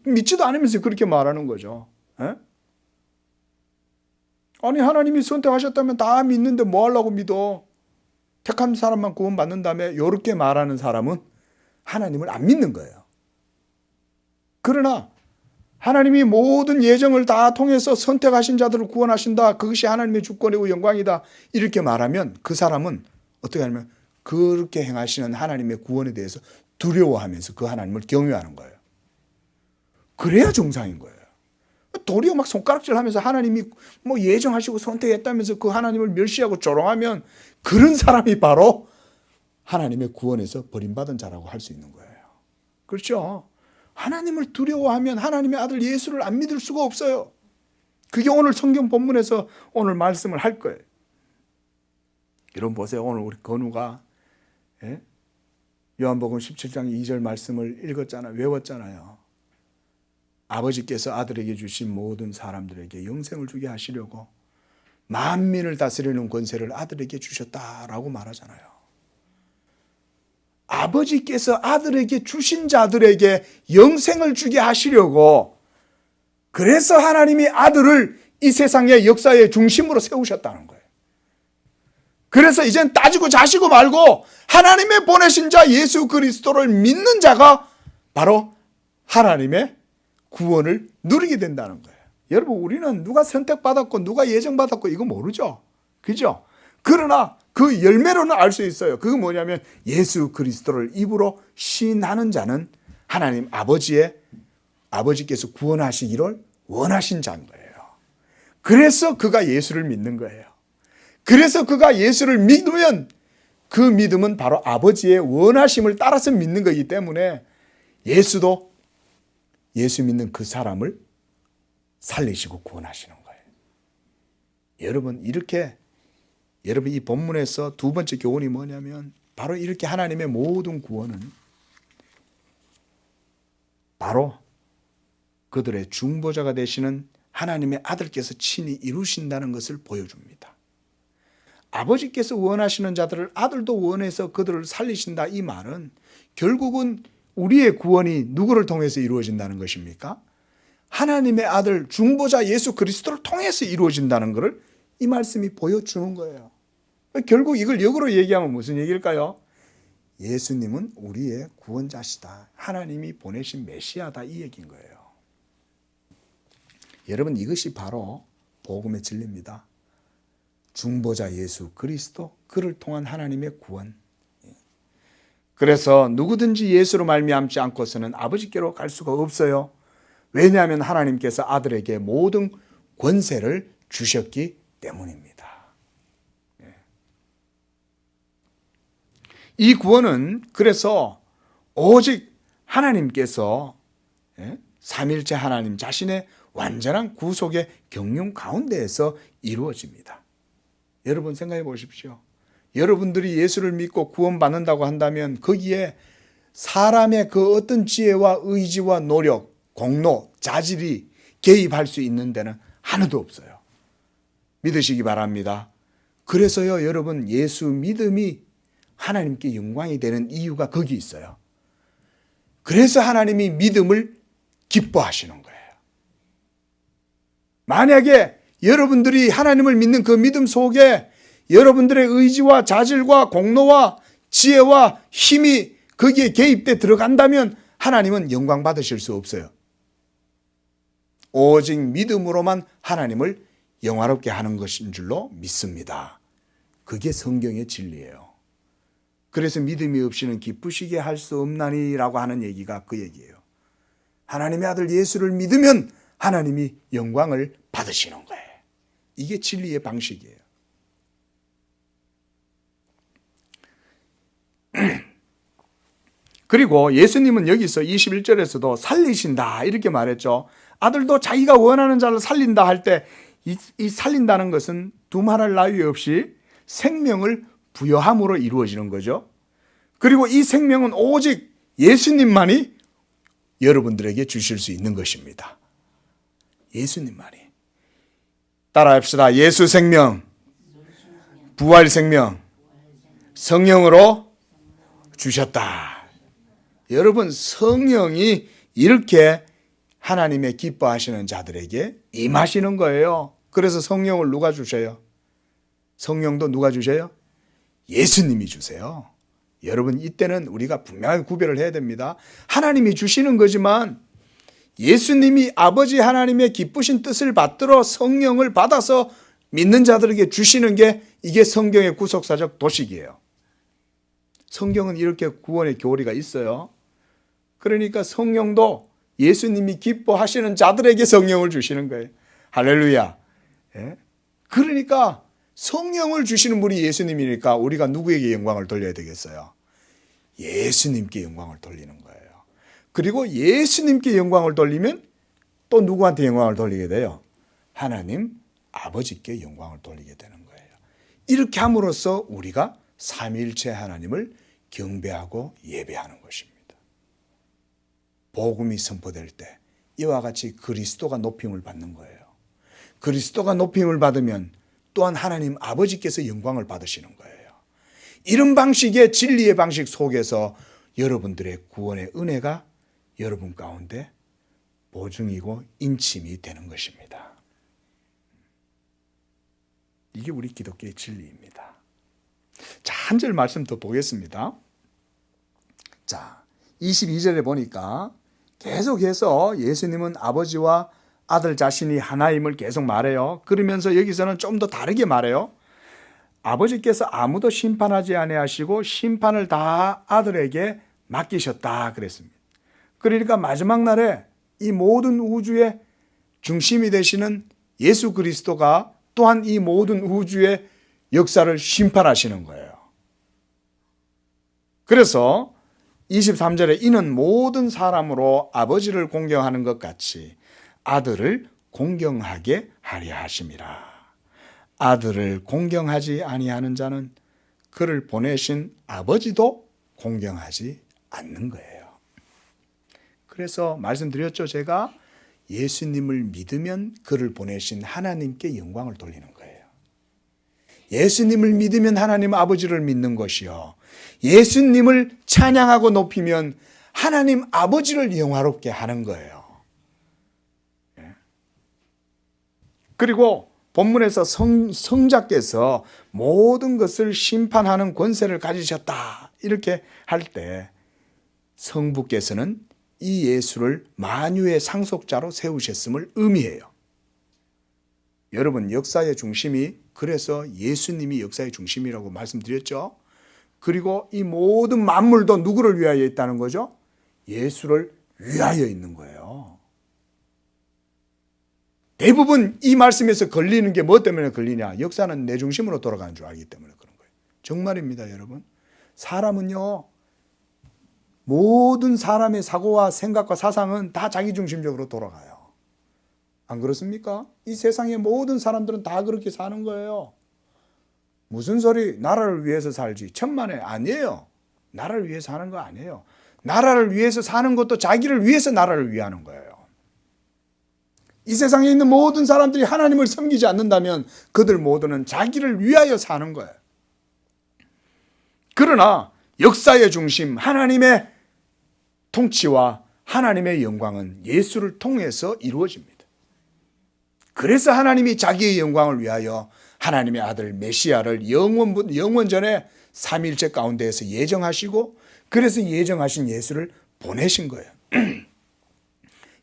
믿지도 않으면서 그렇게 말하는 거죠. 에? 아니, 하나님이 선택하셨다면 다 믿는데 뭐 하려고 믿어? 택한 사람만 구원받는 다음에 이렇게 말하는 사람은 하나님을 안 믿는 거예요. 그러나 하나님이 모든 예정을 다 통해서 선택하신 자들을 구원하신다. 그것이 하나님의 주권이고 영광이다. 이렇게 말하면 그 사람은 어떻게 하냐면 그렇게 행하시는 하나님의 구원에 대해서 두려워하면서 그 하나님을 경외하는 거예요. 그래야 정상인 거예요. 도리어 막 손가락질 하면서 하나님이 뭐 예정하시고 선택했다면서 그 하나님을 멸시하고 조롱하면 그런 사람이 바로 하나님의 구원에서 버림받은 자라고 할 수 있는 거예요. 그렇죠? 하나님을 두려워하면 하나님의 아들 예수를 안 믿을 수가 없어요. 그게 오늘 성경 본문에서 오늘 말씀을 할 거예요. 여러분 보세요. 오늘 우리 건우가 요한복음 17장 2절 말씀을 읽었잖아요. 외웠잖아요. 아버지께서 아들에게 주신 모든 사람들에게 영생을 주게 하시려고 만민을 다스리는 권세를 아들에게 주셨다라고 말하잖아요. 아버지께서 아들에게 주신 자들에게 영생을 주게 하시려고 그래서 하나님이 아들을 이 세상의 역사의 중심으로 세우셨다는 거예요. 그래서 이젠 따지고 자시고 말고 하나님의 보내신 자 예수 그리스도를 믿는 자가 바로 하나님의 구원을 누리게 된다는 거예요. 여러분 우리는 누가 선택받았고 누가 예정받았고 이거 모르죠. 그죠? 그러나 그 열매로는 알 수 있어요. 그게 뭐냐면 예수 그리스도를 입으로 시인하는 자는 하나님 아버지께서 구원하시기를 원하신 자인 거예요. 그래서 그가 예수를 믿는 거예요. 그래서 그가 예수를 믿으면 그 믿음은 바로 아버지의 원하심을 따라서 믿는 거기 때문에 예수도 예수 믿는 그 사람을 살리시고 구원하시는 거예요. 여러분 여러분 이 본문에서 두 번째 교훈이 뭐냐면 바로 이렇게 하나님의 모든 구원은 바로 그들의 중보자가 되시는 하나님의 아들께서 친히 이루신다는 것을 보여줍니다. 아버지께서 원하시는 자들을 아들도 원해서 그들을 살리신다 이 말은 결국은 우리의 구원이 누구를 통해서 이루어진다는 것입니까? 하나님의 아들 중보자 예수 그리스도를 통해서 이루어진다는 것을 이 말씀이 보여주는 거예요. 결국 이걸 역으로 얘기하면 무슨 얘기일까요? 예수님은 우리의 구원자시다. 하나님이 보내신 메시아다 이 얘기인 거예요. 여러분 이것이 바로 복음의 진리입니다. 중보자 예수 그리스도 그를 통한 하나님의 구원. 그래서 누구든지 예수로 말미암지 않고서는 아버지께로 갈 수가 없어요. 왜냐하면 하나님께서 아들에게 모든 권세를 주셨기 때문입니다. 이 구원은 그래서 오직 하나님께서 삼일째 하나님 자신의 완전한 구속의 경륜 가운데에서 이루어집니다. 여러분 생각해 보십시오. 여러분들이 예수를 믿고 구원받는다고 한다면 거기에 사람의 그 어떤 지혜와 의지와 노력, 공로, 자질이 개입할 수 있는 데는 하나도 없어요. 믿으시기 바랍니다. 그래서요 여러분 예수 믿음이 하나님께 영광이 되는 이유가 거기 있어요. 그래서 하나님이 믿음을 기뻐하시는 거예요. 만약에 여러분들이 하나님을 믿는 그 믿음 속에 여러분들의 의지와 자질과 공로와 지혜와 힘이 거기에 개입돼 들어간다면 하나님은 영광 받으실 수 없어요. 오직 믿음으로만 하나님을 영화롭게 하는 것인 줄로 믿습니다. 그게 성경의 진리예요. 그래서 믿음이 없이는 기쁘시게 할 수 없나니라고 하는 얘기가 그 얘기예요. 하나님의 아들 예수를 믿으면 하나님이 영광을 받으시는 거예요. 이게 진리의 방식이에요. 그리고 예수님은 여기서 21절에서도 살리신다 이렇게 말했죠. 아들도 자기가 원하는 자를 살린다 할 때 이 살린다는 것은 두말할 나위 없이 생명을 부여함으로 이루어지는 거죠. 그리고 이 생명은 오직 예수님만이 여러분들에게 주실 수 있는 것입니다. 예수님만이. 따라합시다. 예수 생명, 부활 생명, 성령으로 주셨다. 여러분 성령이 이렇게 하나님의 기뻐하시는 자들에게 임하시는 거예요. 그래서 성령을 누가 주셔요? 성령도 누가 주셔요? 예수님이 주세요. 여러분, 이때는 우리가 분명하게 구별을 해야 됩니다. 하나님이 주시는 거지만 예수님이 아버지 하나님의 기쁘신 뜻을 받들어 성령을 받아서 믿는 자들에게 주시는 게 이게 성경의 구속사적 도식이에요. 성경은 이렇게 구원의 교리가 있어요. 그러니까 성령도 예수님이 기뻐하시는 자들에게 성령을 주시는 거예요. 할렐루야. 예? 그러니까 성령을 주시는 분이 예수님이니까 우리가 누구에게 영광을 돌려야 되겠어요? 예수님께 영광을 돌리는 거예요. 그리고 예수님께 영광을 돌리면 또 누구한테 영광을 돌리게 돼요? 하나님 아버지께 영광을 돌리게 되는 거예요. 이렇게 함으로써 우리가 삼위일체 하나님을 경배하고 예배하는 것입니다. 복음이 선포될 때 이와 같이 그리스도가 높임을 받는 거예요. 그리스도가 높임을 받으면 또한 하나님 아버지께서 영광을 받으시는 거예요. 이런 방식의 진리의 방식 속에서 여러분들의 구원의 은혜가 여러분 가운데 보증이고 인침이 되는 것입니다. 이게 우리 기독교의 진리입니다. 자, 한 절 말씀 더 보겠습니다. 자, 22절에 보니까 계속해서 예수님은 아버지와 아들 자신이 하나임을 계속 말해요. 그러면서 여기서는 좀 더 다르게 말해요. 아버지께서 아무도 심판하지 아니하시고 심판을 다 아들에게 맡기셨다 그랬습니다. 그러니까 마지막 날에 이 모든 우주의 중심이 되시는 예수 그리스도가 또한 이 모든 우주의 역사를 심판하시는 거예요. 그래서 23절에 이는 모든 사람으로 아버지를 공경하는 것 같이 아들을 공경하게 하려 하심이라. 아들을 공경하지 아니하는 자는 그를 보내신 아버지도 공경하지 않는 거예요. 그래서 말씀드렸죠. 제가 예수님을 믿으면 그를 보내신 하나님께 영광을 돌리는 거예요. 예수님을 믿으면 하나님 아버지를 믿는 것이요. 예수님을 찬양하고 높이면 하나님 아버지를 영화롭게 하는 거예요. 그리고 본문에서 성자께서 모든 것을 심판하는 권세를 가지셨다 이렇게 할 때 성부께서는 이 예수를 만유의 상속자로 세우셨음을 의미해요. 여러분, 역사의 중심이 그래서 예수님이 역사의 중심이라고 말씀드렸죠. 그리고 이 모든 만물도 누구를 위하여 있다는 거죠? 예수를 위하여 있는 거예요. 대부분 이 말씀에서 걸리는 게 뭐 때문에 걸리냐? 역사는 내 중심으로 돌아가는 줄 알기 때문에 그런 거예요. 정말입니다, 여러분. 사람은요, 모든 사람의 사고와 생각과 사상은 다 자기중심적으로 돌아가요. 안 그렇습니까? 이 세상의 모든 사람들은 다 그렇게 사는 거예요. 무슨 소리? 나라를 위해서 살지. 천만에 아니에요. 나라를 위해서 사는 거 아니에요. 나라를 위해서 사는 것도 자기를 위해서 나라를 위하는 거예요. 이 세상에 있는 모든 사람들이 하나님을 섬기지 않는다면 그들 모두는 자기를 위하여 사는 거예요. 그러나 역사의 중심, 하나님의 통치와 하나님의 영광은 예수를 통해서 이루어집니다. 그래서 하나님이 자기의 영광을 위하여 하나님의 아들 메시아를 영원전에 삼위일체 가운데에서 예정하시고 그래서 예정하신 예수를 보내신 거예요.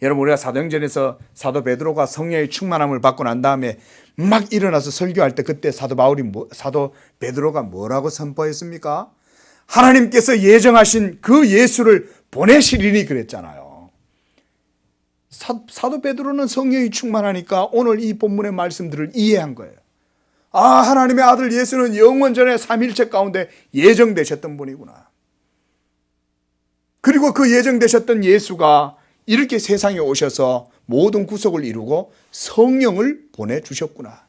여러분, 우리가 사도행전에서 사도 베드로가 성령의 충만함을 받고 난 다음에 막 일어나서 설교할 때 그때 사도 베드로가 뭐라고 선포했습니까? 하나님께서 예정하신 그 예수를 보내시리니 그랬잖아요. 사도 베드로는 성령이 충만하니까 오늘 이 본문의 말씀들을 이해한 거예요. 아, 하나님의 아들 예수는 영원전에 삼위일체 가운데 예정되셨던 분이구나. 그리고 그 예정되셨던 예수가 이렇게 세상에 오셔서 모든 구속을 이루고 성령을 보내주셨구나.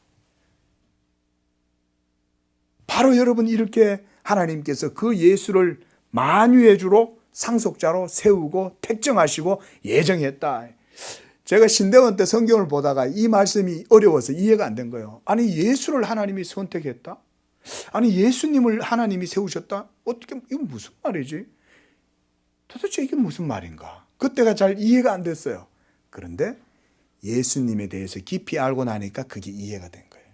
바로 여러분, 이렇게 하나님께서 그 예수를 만유의 주로 상속자로 세우고 택정하시고 예정했다. 제가 신대원 때 성경을 보다가 이 말씀이 어려워서 이해가 안 된 거예요. 아니, 예수를 하나님이 선택했다? 아니, 예수님을 하나님이 세우셨다? 어떻게, 이건 무슨 말이지? 도대체 이게 무슨 말인가? 그때가 잘 이해가 안 됐어요. 그런데 예수님에 대해서 깊이 알고 나니까 그게 이해가 된 거예요.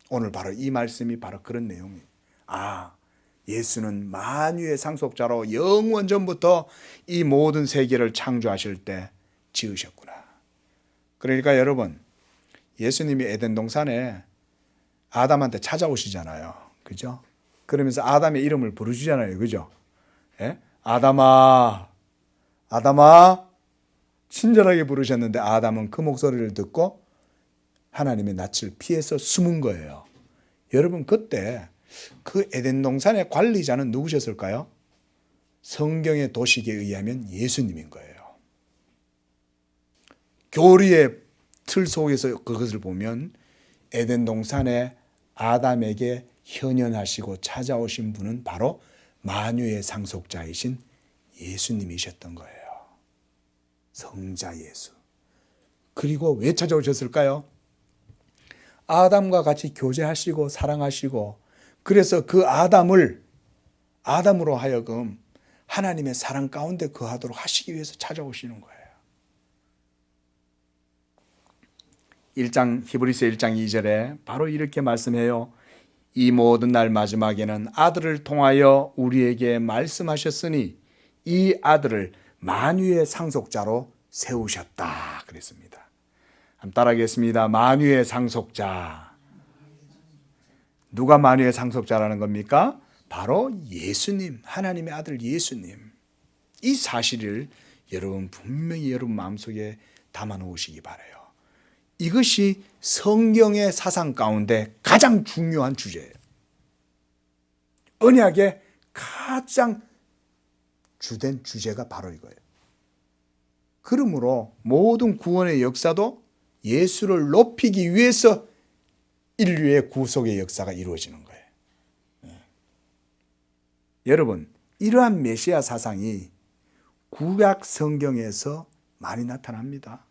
오늘 바로 이 말씀이 바로 그런 내용이에요. 아, 예수는 만유의 상속자로 영원 전부터 이 모든 세계를 창조하실 때 지으셨구나. 그러니까 여러분, 예수님이 에덴 동산에 아담한테 찾아오시잖아요. 그죠? 그러면서 아담의 이름을 부르시잖아요. 그죠? 예? 아담아, 아담아, 친절하게 부르셨는데 아담은 그 목소리를 듣고 하나님의 낯을 피해서 숨은 거예요. 여러분, 그때 그 에덴 동산의 관리자는 누구셨을까요? 성경의 도식에 의하면 예수님인 거예요. 교리의 틀 속에서 그것을 보면 에덴 동산에 아담에게 현현하시고 찾아오신 분은 바로 만유의 상속자이신 예수님이셨던 거예요. 성자 예수. 그리고 왜 찾아오셨을까요? 아담과 같이 교제하시고 사랑하시고, 그래서 그 아담으로 하여금 하나님의 사랑 가운데 거하도록 하시기 위해서 찾아오시는 거예요. 히브리서 1장 2절에 바로 이렇게 말씀해요. 이 모든 날 마지막에는 아들을 통하여 우리에게 말씀하셨으니 이 아들을 만유의 상속자로 세우셨다 그랬습니다. 한번 따라하겠습니다. 만유의 상속자. 누가 만유의 상속자라는 겁니까? 바로 예수님, 하나님의 아들 예수님. 이 사실을 여러분 분명히 여러분 마음속에 담아 놓으시기 바라요. 이것이 성경의 사상 가운데 가장 중요한 주제예요. 언약의 가장 주된 주제가 바로 이거예요. 그러므로 모든 구원의 역사도 예수를 높이기 위해서 인류의 구속의 역사가 이루어지는 거예요. 여러분, 이러한 메시아 사상이 구약 성경에서 많이 나타납니다.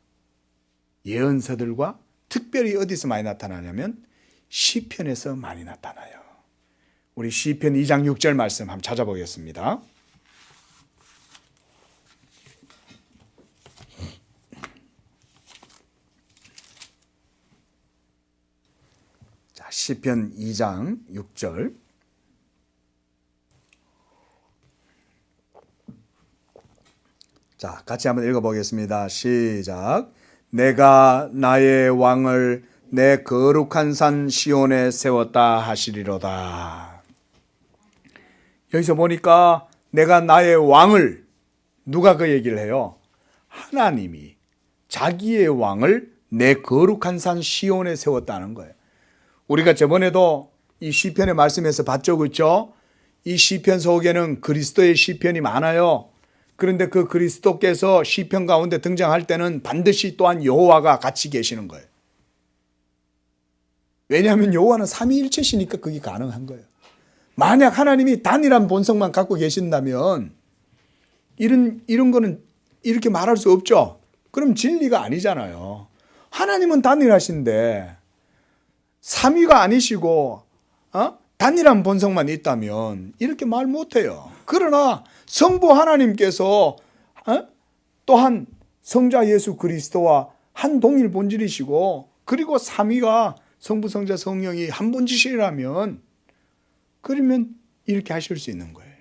예언서들과 특별히 어디서 많이 나타나냐면 시편에서 많이 나타나요. 우리 시편 2장 6절 말씀 한번 찾아보겠습니다. 자, 시편 2장 6절. 자, 같이 한번 읽어보겠습니다. 시작. 내가 나의 왕을 내 거룩한 산 시온에 세웠다 하시리로다. 여기서 보니까 내가 나의 왕을, 누가 그 얘기를 해요? 하나님이 자기의 왕을 내 거룩한 산 시온에 세웠다는 거예요. 우리가 저번에도 이 시편의 말씀에서 봤죠, 그렇죠? 이 시편 속에는 그리스도의 시편이 많아요. 그런데 그 그리스도께서 시편 가운데 등장할 때는 반드시 또한 여호와가 같이 계시는 거예요. 왜냐하면 여호와는 삼위일체시니까 그게 가능한 거예요. 만약 하나님이 단일한 본성만 갖고 계신다면 이런 거는 이렇게 말할 수 없죠. 그럼 진리가 아니잖아요. 하나님은 단일하신데 삼위가 아니시고 단일한 본성만 있다면 이렇게 말 못해요. 그러나 성부 하나님께서 또한 성자 예수 그리스도와 한 동일 본질이시고, 그리고 삼위가 성부 성자 성령이 한 본질이라면, 그러면 이렇게 하실 수 있는 거예요.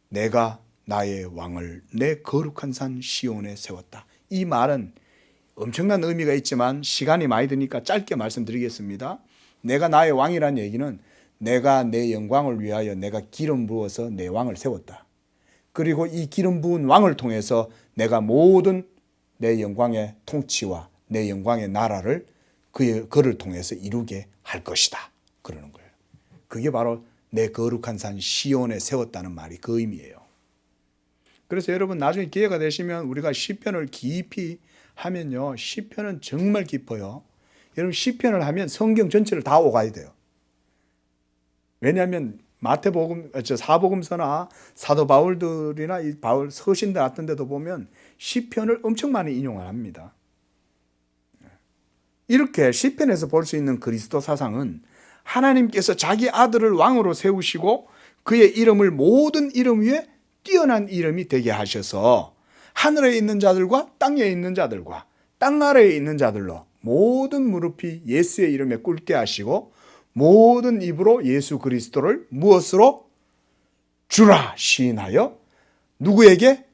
내가 나의 왕을 내 거룩한 산 시온에 세웠다. 이 말은 엄청난 의미가 있지만 시간이 많이 드니까 짧게 말씀드리겠습니다. 내가 나의 왕이라는 얘기는 내가 내 영광을 위하여 내가 기름 부어서 내 왕을 세웠다. 그리고 이 기름 부은 왕을 통해서 내가 모든 내 영광의 통치와 내 영광의 나라를 그를 통해서 이루게 할 것이다. 그러는 거예요. 그게 바로 내 거룩한 산 시온에 세웠다는 말이 그 의미예요. 그래서 여러분 나중에 기회가 되시면 우리가 시편을 깊이 하면요. 시편은 정말 깊어요. 여러분 시편을 하면 성경 전체를 다 오가야 돼요. 왜냐하면 마태복음, 사복음서나 사도 바울들이나 이 바울 서신들 같은 데도 보면 시편을 엄청 많이 인용을 합니다. 이렇게 시편에서 볼 수 있는 그리스도 사상은 하나님께서 자기 아들을 왕으로 세우시고 그의 이름을 모든 이름 위에 뛰어난 이름이 되게 하셔서 하늘에 있는 자들과 땅에 있는 자들과 땅 아래에 있는 자들로 모든 무릎이 예수의 이름에 꿇게 하시고 모든 입으로 예수 그리스도를 무엇으로? 주라 시인하여 누구에게?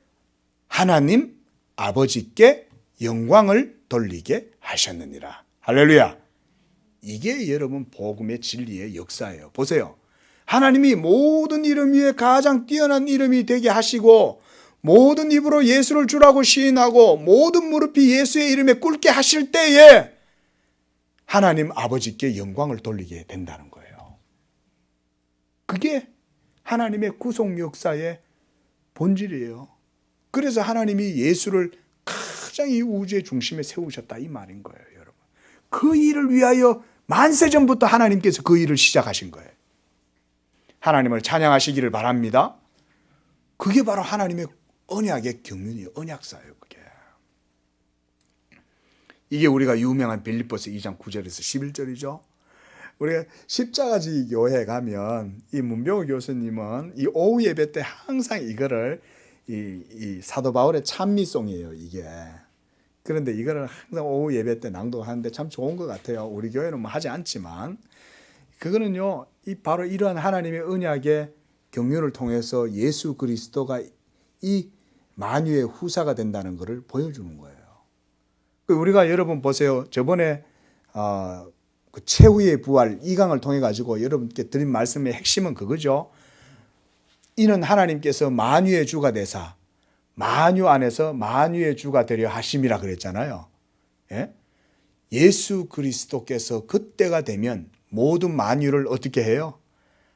하나님 아버지께 영광을 돌리게 하셨느니라. 할렐루야. 이게 여러분 복음의 진리의 역사예요. 보세요. 하나님이 모든 이름 위에 가장 뛰어난 이름이 되게 하시고 모든 입으로 예수를 주라고 시인하고 모든 무릎이 예수의 이름에 꿇게 하실 때에 하나님 아버지께 영광을 돌리게 된다는 거예요. 그게 하나님의 구속 역사의 본질이에요. 그래서 하나님이 예수를 가장 이 우주의 중심에 세우셨다 이 말인 거예요, 여러분. 그 일을 위하여 만세 전부터 하나님께서 그 일을 시작하신 거예요. 하나님을 찬양하시기를 바랍니다. 그게 바로 하나님의 언약의 경륜이에요. 언약사예요, 그게. 이게 우리가 유명한 빌립보서 2장 9절에서 11절이죠. 우리가 십자가지 교회에 가면 이 문병우 교수님은 이 오후 예배 때 항상 이거를 이 사도 바울의 찬미송이에요, 이게. 그런데 이거를 항상 오후 예배 때 낭독하는데 참 좋은 것 같아요. 우리 교회는 뭐 하지 않지만 그거는요, 바로 이러한 하나님의 언약의 경륜을 통해서 예수 그리스도가 이 만유의 후사가 된다는 것을 보여주는 거예요. 우리가 여러분 보세요. 저번에 그 최후의 부활 2강을 통해 가지고 여러분께 드린 말씀의 핵심은 그거죠. 이는 하나님께서 만유의 주가 되사 만유 안에서 만유의 주가 되려 하심이라 그랬잖아요. 예? 예수 그리스도께서 그때가 되면 모든 만유를 어떻게 해요?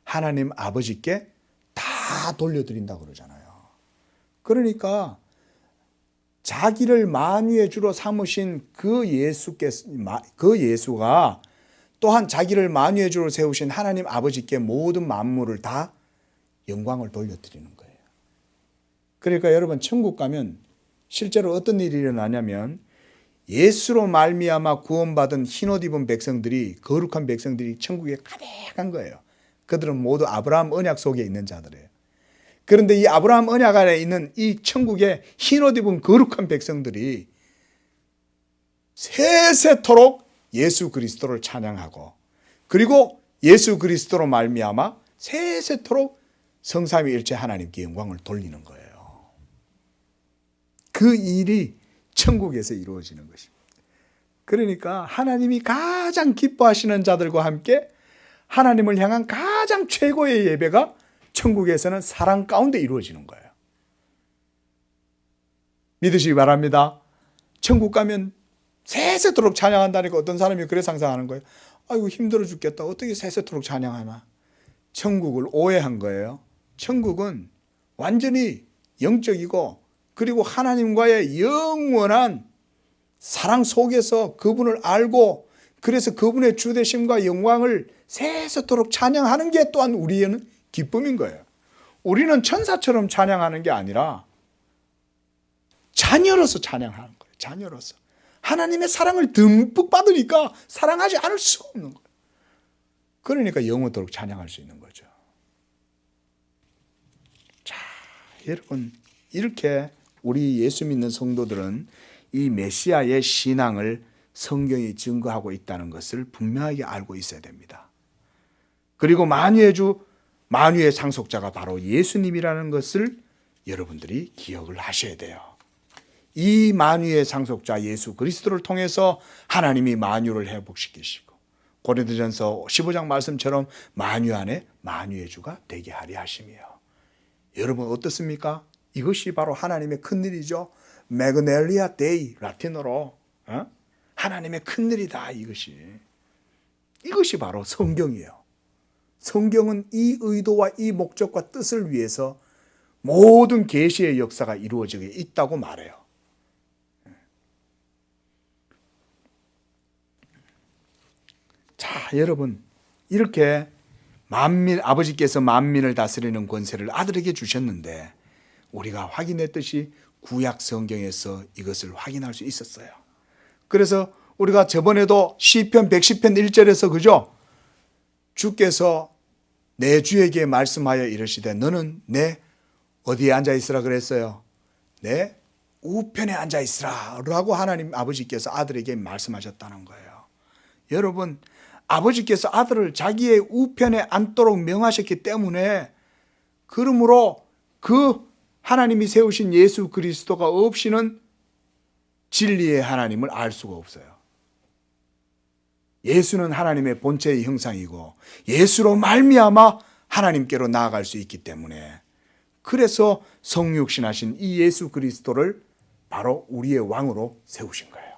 하나님 아버지께 다 돌려드린다고 그러잖아요. 그러니까 자기를 만유의 주로 삼으신 그 예수가 또한 자기를 만유의 주로 세우신 하나님 아버지께 모든 만물을 다 영광을 돌려드리는 거예요. 그러니까 여러분 천국 가면 실제로 어떤 일이 일어나냐면 예수로 말미암아 구원받은 흰옷 입은 백성들이, 거룩한 백성들이 천국에 가득한 거예요. 그들은 모두 아브라함 언약 속에 있는 자들이에요. 그런데 이 아브라함 언약 안에 있는 이 천국의 흰옷 입은 거룩한 백성들이 세세토록 예수 그리스도를 찬양하고 그리고 예수 그리스도로 말미암아 세세토록 성삼위일체 하나님께 영광을 돌리는 거예요. 그 일이 천국에서 이루어지는 것입니다. 그러니까 하나님이 가장 기뻐하시는 자들과 함께 하나님을 향한 가장 최고의 예배가 천국에서는 사랑 가운데 이루어지는 거예요. 믿으시기 바랍니다. 천국 가면 세세토록 찬양한다니까 어떤 사람이 그래 상상하는 거예요. 아이고 힘들어 죽겠다. 어떻게 세세토록 찬양하나. 천국을 오해한 거예요. 천국은 완전히 영적이고 그리고 하나님과의 영원한 사랑 속에서 그분을 알고 그래서 그분의 주되심과 영광을 세세토록 찬양하는 게 또한 우리에는 기쁨인 거예요. 우리는 천사처럼 찬양하는 게 아니라 자녀로서 찬양하는 거예요. 자녀로서. 하나님의 사랑을 듬뿍 받으니까 사랑하지 않을 수 없는 거예요. 그러니까 영원토록 찬양할 수 있는 거죠. 자, 여러분 이렇게 우리 예수 믿는 성도들은 이 메시아의 신앙을 성경이 증거하고 있다는 것을 분명하게 알고 있어야 됩니다. 그리고 만유의 주, 만유의 상속자가 바로 예수님이라는 것을 여러분들이 기억을 하셔야 돼요. 이 만유의 상속자 예수 그리스도를 통해서 하나님이 만유를 회복시키시고 고린도전서 15장 말씀처럼 만유 안에 만유의 주가 되게 하리 하심이에요. 여러분 어떻습니까? 이것이 바로 하나님의 큰일이죠. 메그넬리아 데이 라틴어로 하나님의 큰일이다. 이것이 바로 성경이에요. 성경은 이 의도와 이 목적과 뜻을 위해서 모든 계시의 역사가 이루어지게 있다고 말해요. 자, 여러분 이렇게 아버지께서 만민을 다스리는 권세를 아들에게 주셨는데 우리가 확인했듯이 구약 성경에서 이것을 확인할 수 있었어요. 그래서 우리가 저번에도 시편 110편 1절에서 그죠? 주께서 내 주에게 말씀하여 이르시되 너는 내 어디에 앉아 있으라 그랬어요? 내 우편에 앉아 있으라 라고 하나님 아버지께서 아들에게 말씀하셨다는 거예요. 여러분 아버지께서 아들을 자기의 우편에 앉도록 명하셨기 때문에 그러므로 그 하나님이 세우신 예수 그리스도가 없이는 진리의 하나님을 알 수가 없어요. 예수는 하나님의 본체의 형상이고 예수로 말미암아 하나님께로 나아갈 수 있기 때문에, 그래서 성육신하신 이 예수 그리스도를 바로 우리의 왕으로 세우신 거예요.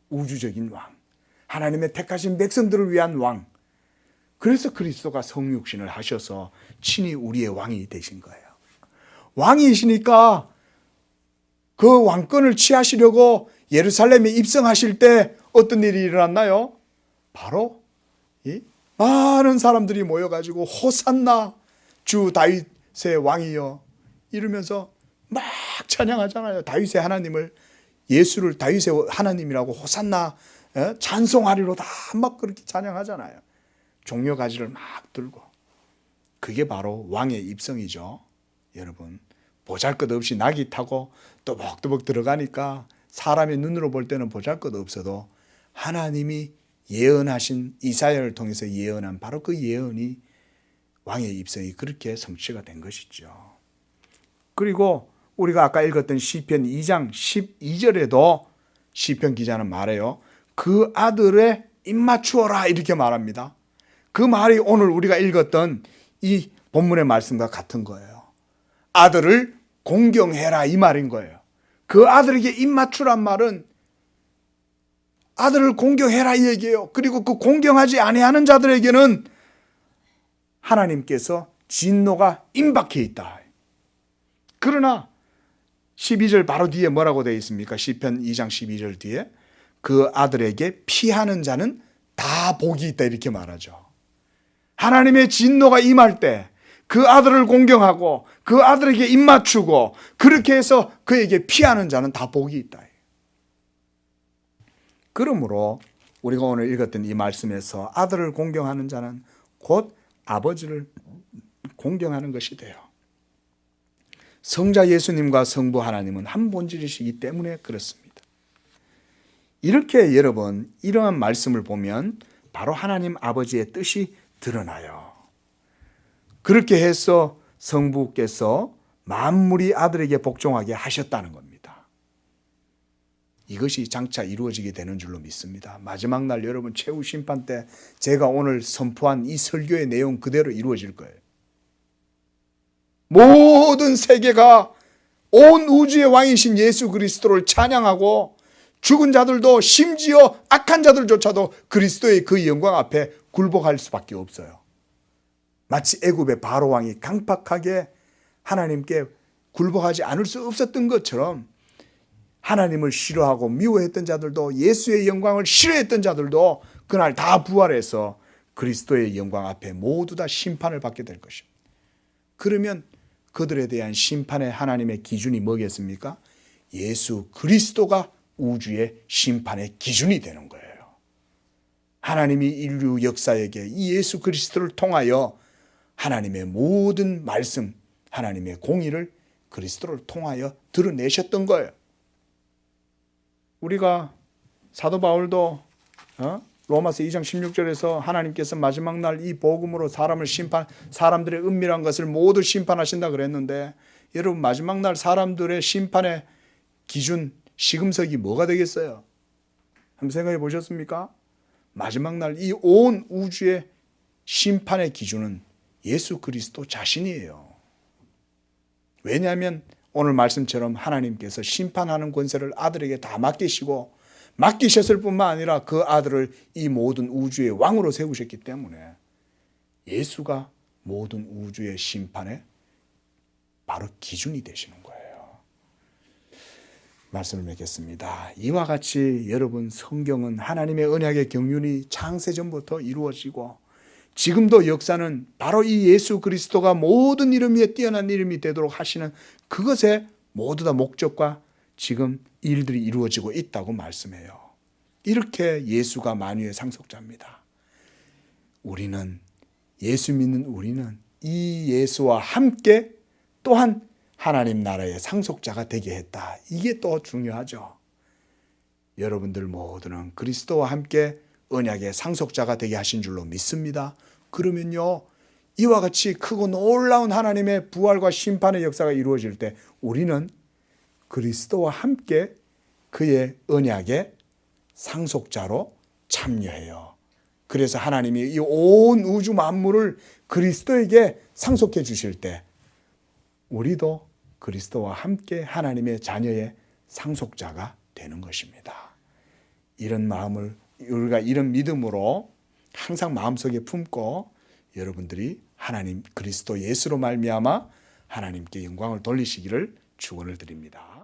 우주적인 왕, 하나님의 택하신 백성들을 위한 왕. 그래서 그리스도가 성육신을 하셔서 친히 우리의 왕이 되신 거예요. 왕이시니까 그 왕권을 취하시려고 예루살렘에 입성하실 때 어떤 일이 일어났나요? 바로 이 많은 사람들이 모여가지고 호산나 주 다윗의 왕이여 이러면서 막 찬양하잖아요. 다윗의 하나님을, 예수를 다윗의 하나님이라고 호산나 찬송하리로다 막 그렇게 찬양하잖아요. 종려가지를 막 들고. 그게 바로 왕의 입성이죠. 여러분, 보잘것없이 낙이 타고 또박또박 들어가니까 사람의 눈으로 볼 때는 보잘것없어도 하나님이 예언하신, 이사야를 통해서 예언한 바로 그 예언이, 왕의 입성이 그렇게 성취가 된 것이죠. 그리고 우리가 아까 읽었던 시편 2장 12절에도 시편 기자는 말해요. 그 아들의 입맞추어라 이렇게 말합니다. 그 말이 오늘 우리가 읽었던 이 본문의 말씀과 같은 거예요. 아들을 공경해라 이 말인 거예요. 그 아들에게 입맞추란 말은 아들을 공경해라 이 얘기예요. 그리고 그 공경하지 아니하는 자들에게는 하나님께서 진노가 임박해 있다. 그러나 12절 바로 뒤에 뭐라고 되어 있습니까? 시편 2장 12절 뒤에 그 아들에게 피하는 자는 다 복이 있다 이렇게 말하죠. 하나님의 진노가 임할 때 그 아들을 공경하고 그 아들에게 입맞추고 그렇게 해서 그에게 피하는 자는 다 복이 있다. 그러므로 우리가 오늘 읽었던 이 말씀에서 아들을 공경하는 자는 곧 아버지를 공경하는 것이 돼요. 성자 예수님과 성부 하나님은 한 본질이시기 때문에 그렇습니다. 이렇게 여러분, 이러한 말씀을 보면 바로 하나님 아버지의 뜻이 드러나요. 그렇게 해서 성부께서 만물이 아들에게 복종하게 하셨다는 겁니다. 이것이 장차 이루어지게 되는 줄로 믿습니다. 마지막 날 여러분, 최후 심판 때 제가 오늘 선포한 이 설교의 내용 그대로 이루어질 거예요. 모든 세계가 온 우주의 왕이신 예수 그리스도를 찬양하고 죽은 자들도 심지어 악한 자들조차도 그리스도의 그 영광 앞에 굴복할 수밖에 없어요. 마치 애굽의 바로 왕이 강팍하게 하나님께 굴복하지 않을 수 없었던 것처럼 하나님을 싫어하고 미워했던 자들도, 예수의 영광을 싫어했던 자들도 그날 다 부활해서 그리스도의 영광 앞에 모두 다 심판을 받게 될 것입니다. 그러면 그들에 대한 심판의 하나님의 기준이 뭐겠습니까? 예수 그리스도가 우주의 심판의 기준이 되는 거예요. 하나님이 인류 역사에게 이 예수 그리스도를 통하여 하나님의 모든 말씀, 하나님의 공의를 그리스도를 통하여 드러내셨던 거예요. 우리가 사도 바울도 로마서 2장 16절에서 하나님께서 마지막 날 이 복음으로 사람들의 은밀한 것을 모두 심판하신다 그랬는데, 여러분 마지막 날 사람들의 심판의 기준, 시금석이 뭐가 되겠어요? 한번 생각해 보셨습니까? 마지막 날 이 온 우주의 심판의 기준은 예수 그리스도 자신이에요. 왜냐하면 오늘 말씀처럼 하나님께서 심판하는 권세를 아들에게 다 맡기셨을 뿐만 아니라 그 아들을 이 모든 우주의 왕으로 세우셨기 때문에 예수가 모든 우주의 심판의 바로 기준이 되시는 거예요. 말씀을 맺겠습니다. 이와 같이 여러분, 성경은 하나님의 언약의 경륜이 창세전부터 이루어지고 지금도 역사는 바로 이 예수 그리스도가 모든 이름 위에 뛰어난 이름이 되도록 하시는 그것의 모두 다 목적과 지금 일들이 이루어지고 있다고 말씀해요. 이렇게 예수가 만유의 상속자입니다. 우리는, 예수 믿는 우리는 이 예수와 함께 또한 하나님 나라의 상속자가 되게 했다. 이게 또 중요하죠. 여러분들 모두는 그리스도와 함께 언약의 상속자가 되게 하신 줄로 믿습니다. 그러면요, 이와 같이 크고 놀라운 하나님의 부활과 심판의 역사가 이루어질 때 우리는 그리스도와 함께 그의 언약의 상속자로 참여해요. 그래서 하나님이 이 온 우주 만물을 그리스도에게 상속해 주실 때 우리도 그리스도와 함께 하나님의 자녀의 상속자가 되는 것입니다. 이런 마음을 우리가 이런 믿음으로 항상 마음속에 품고 여러분들이 하나님 그리스도 예수로 말미암아 하나님께 영광을 돌리시기를 축원을 드립니다.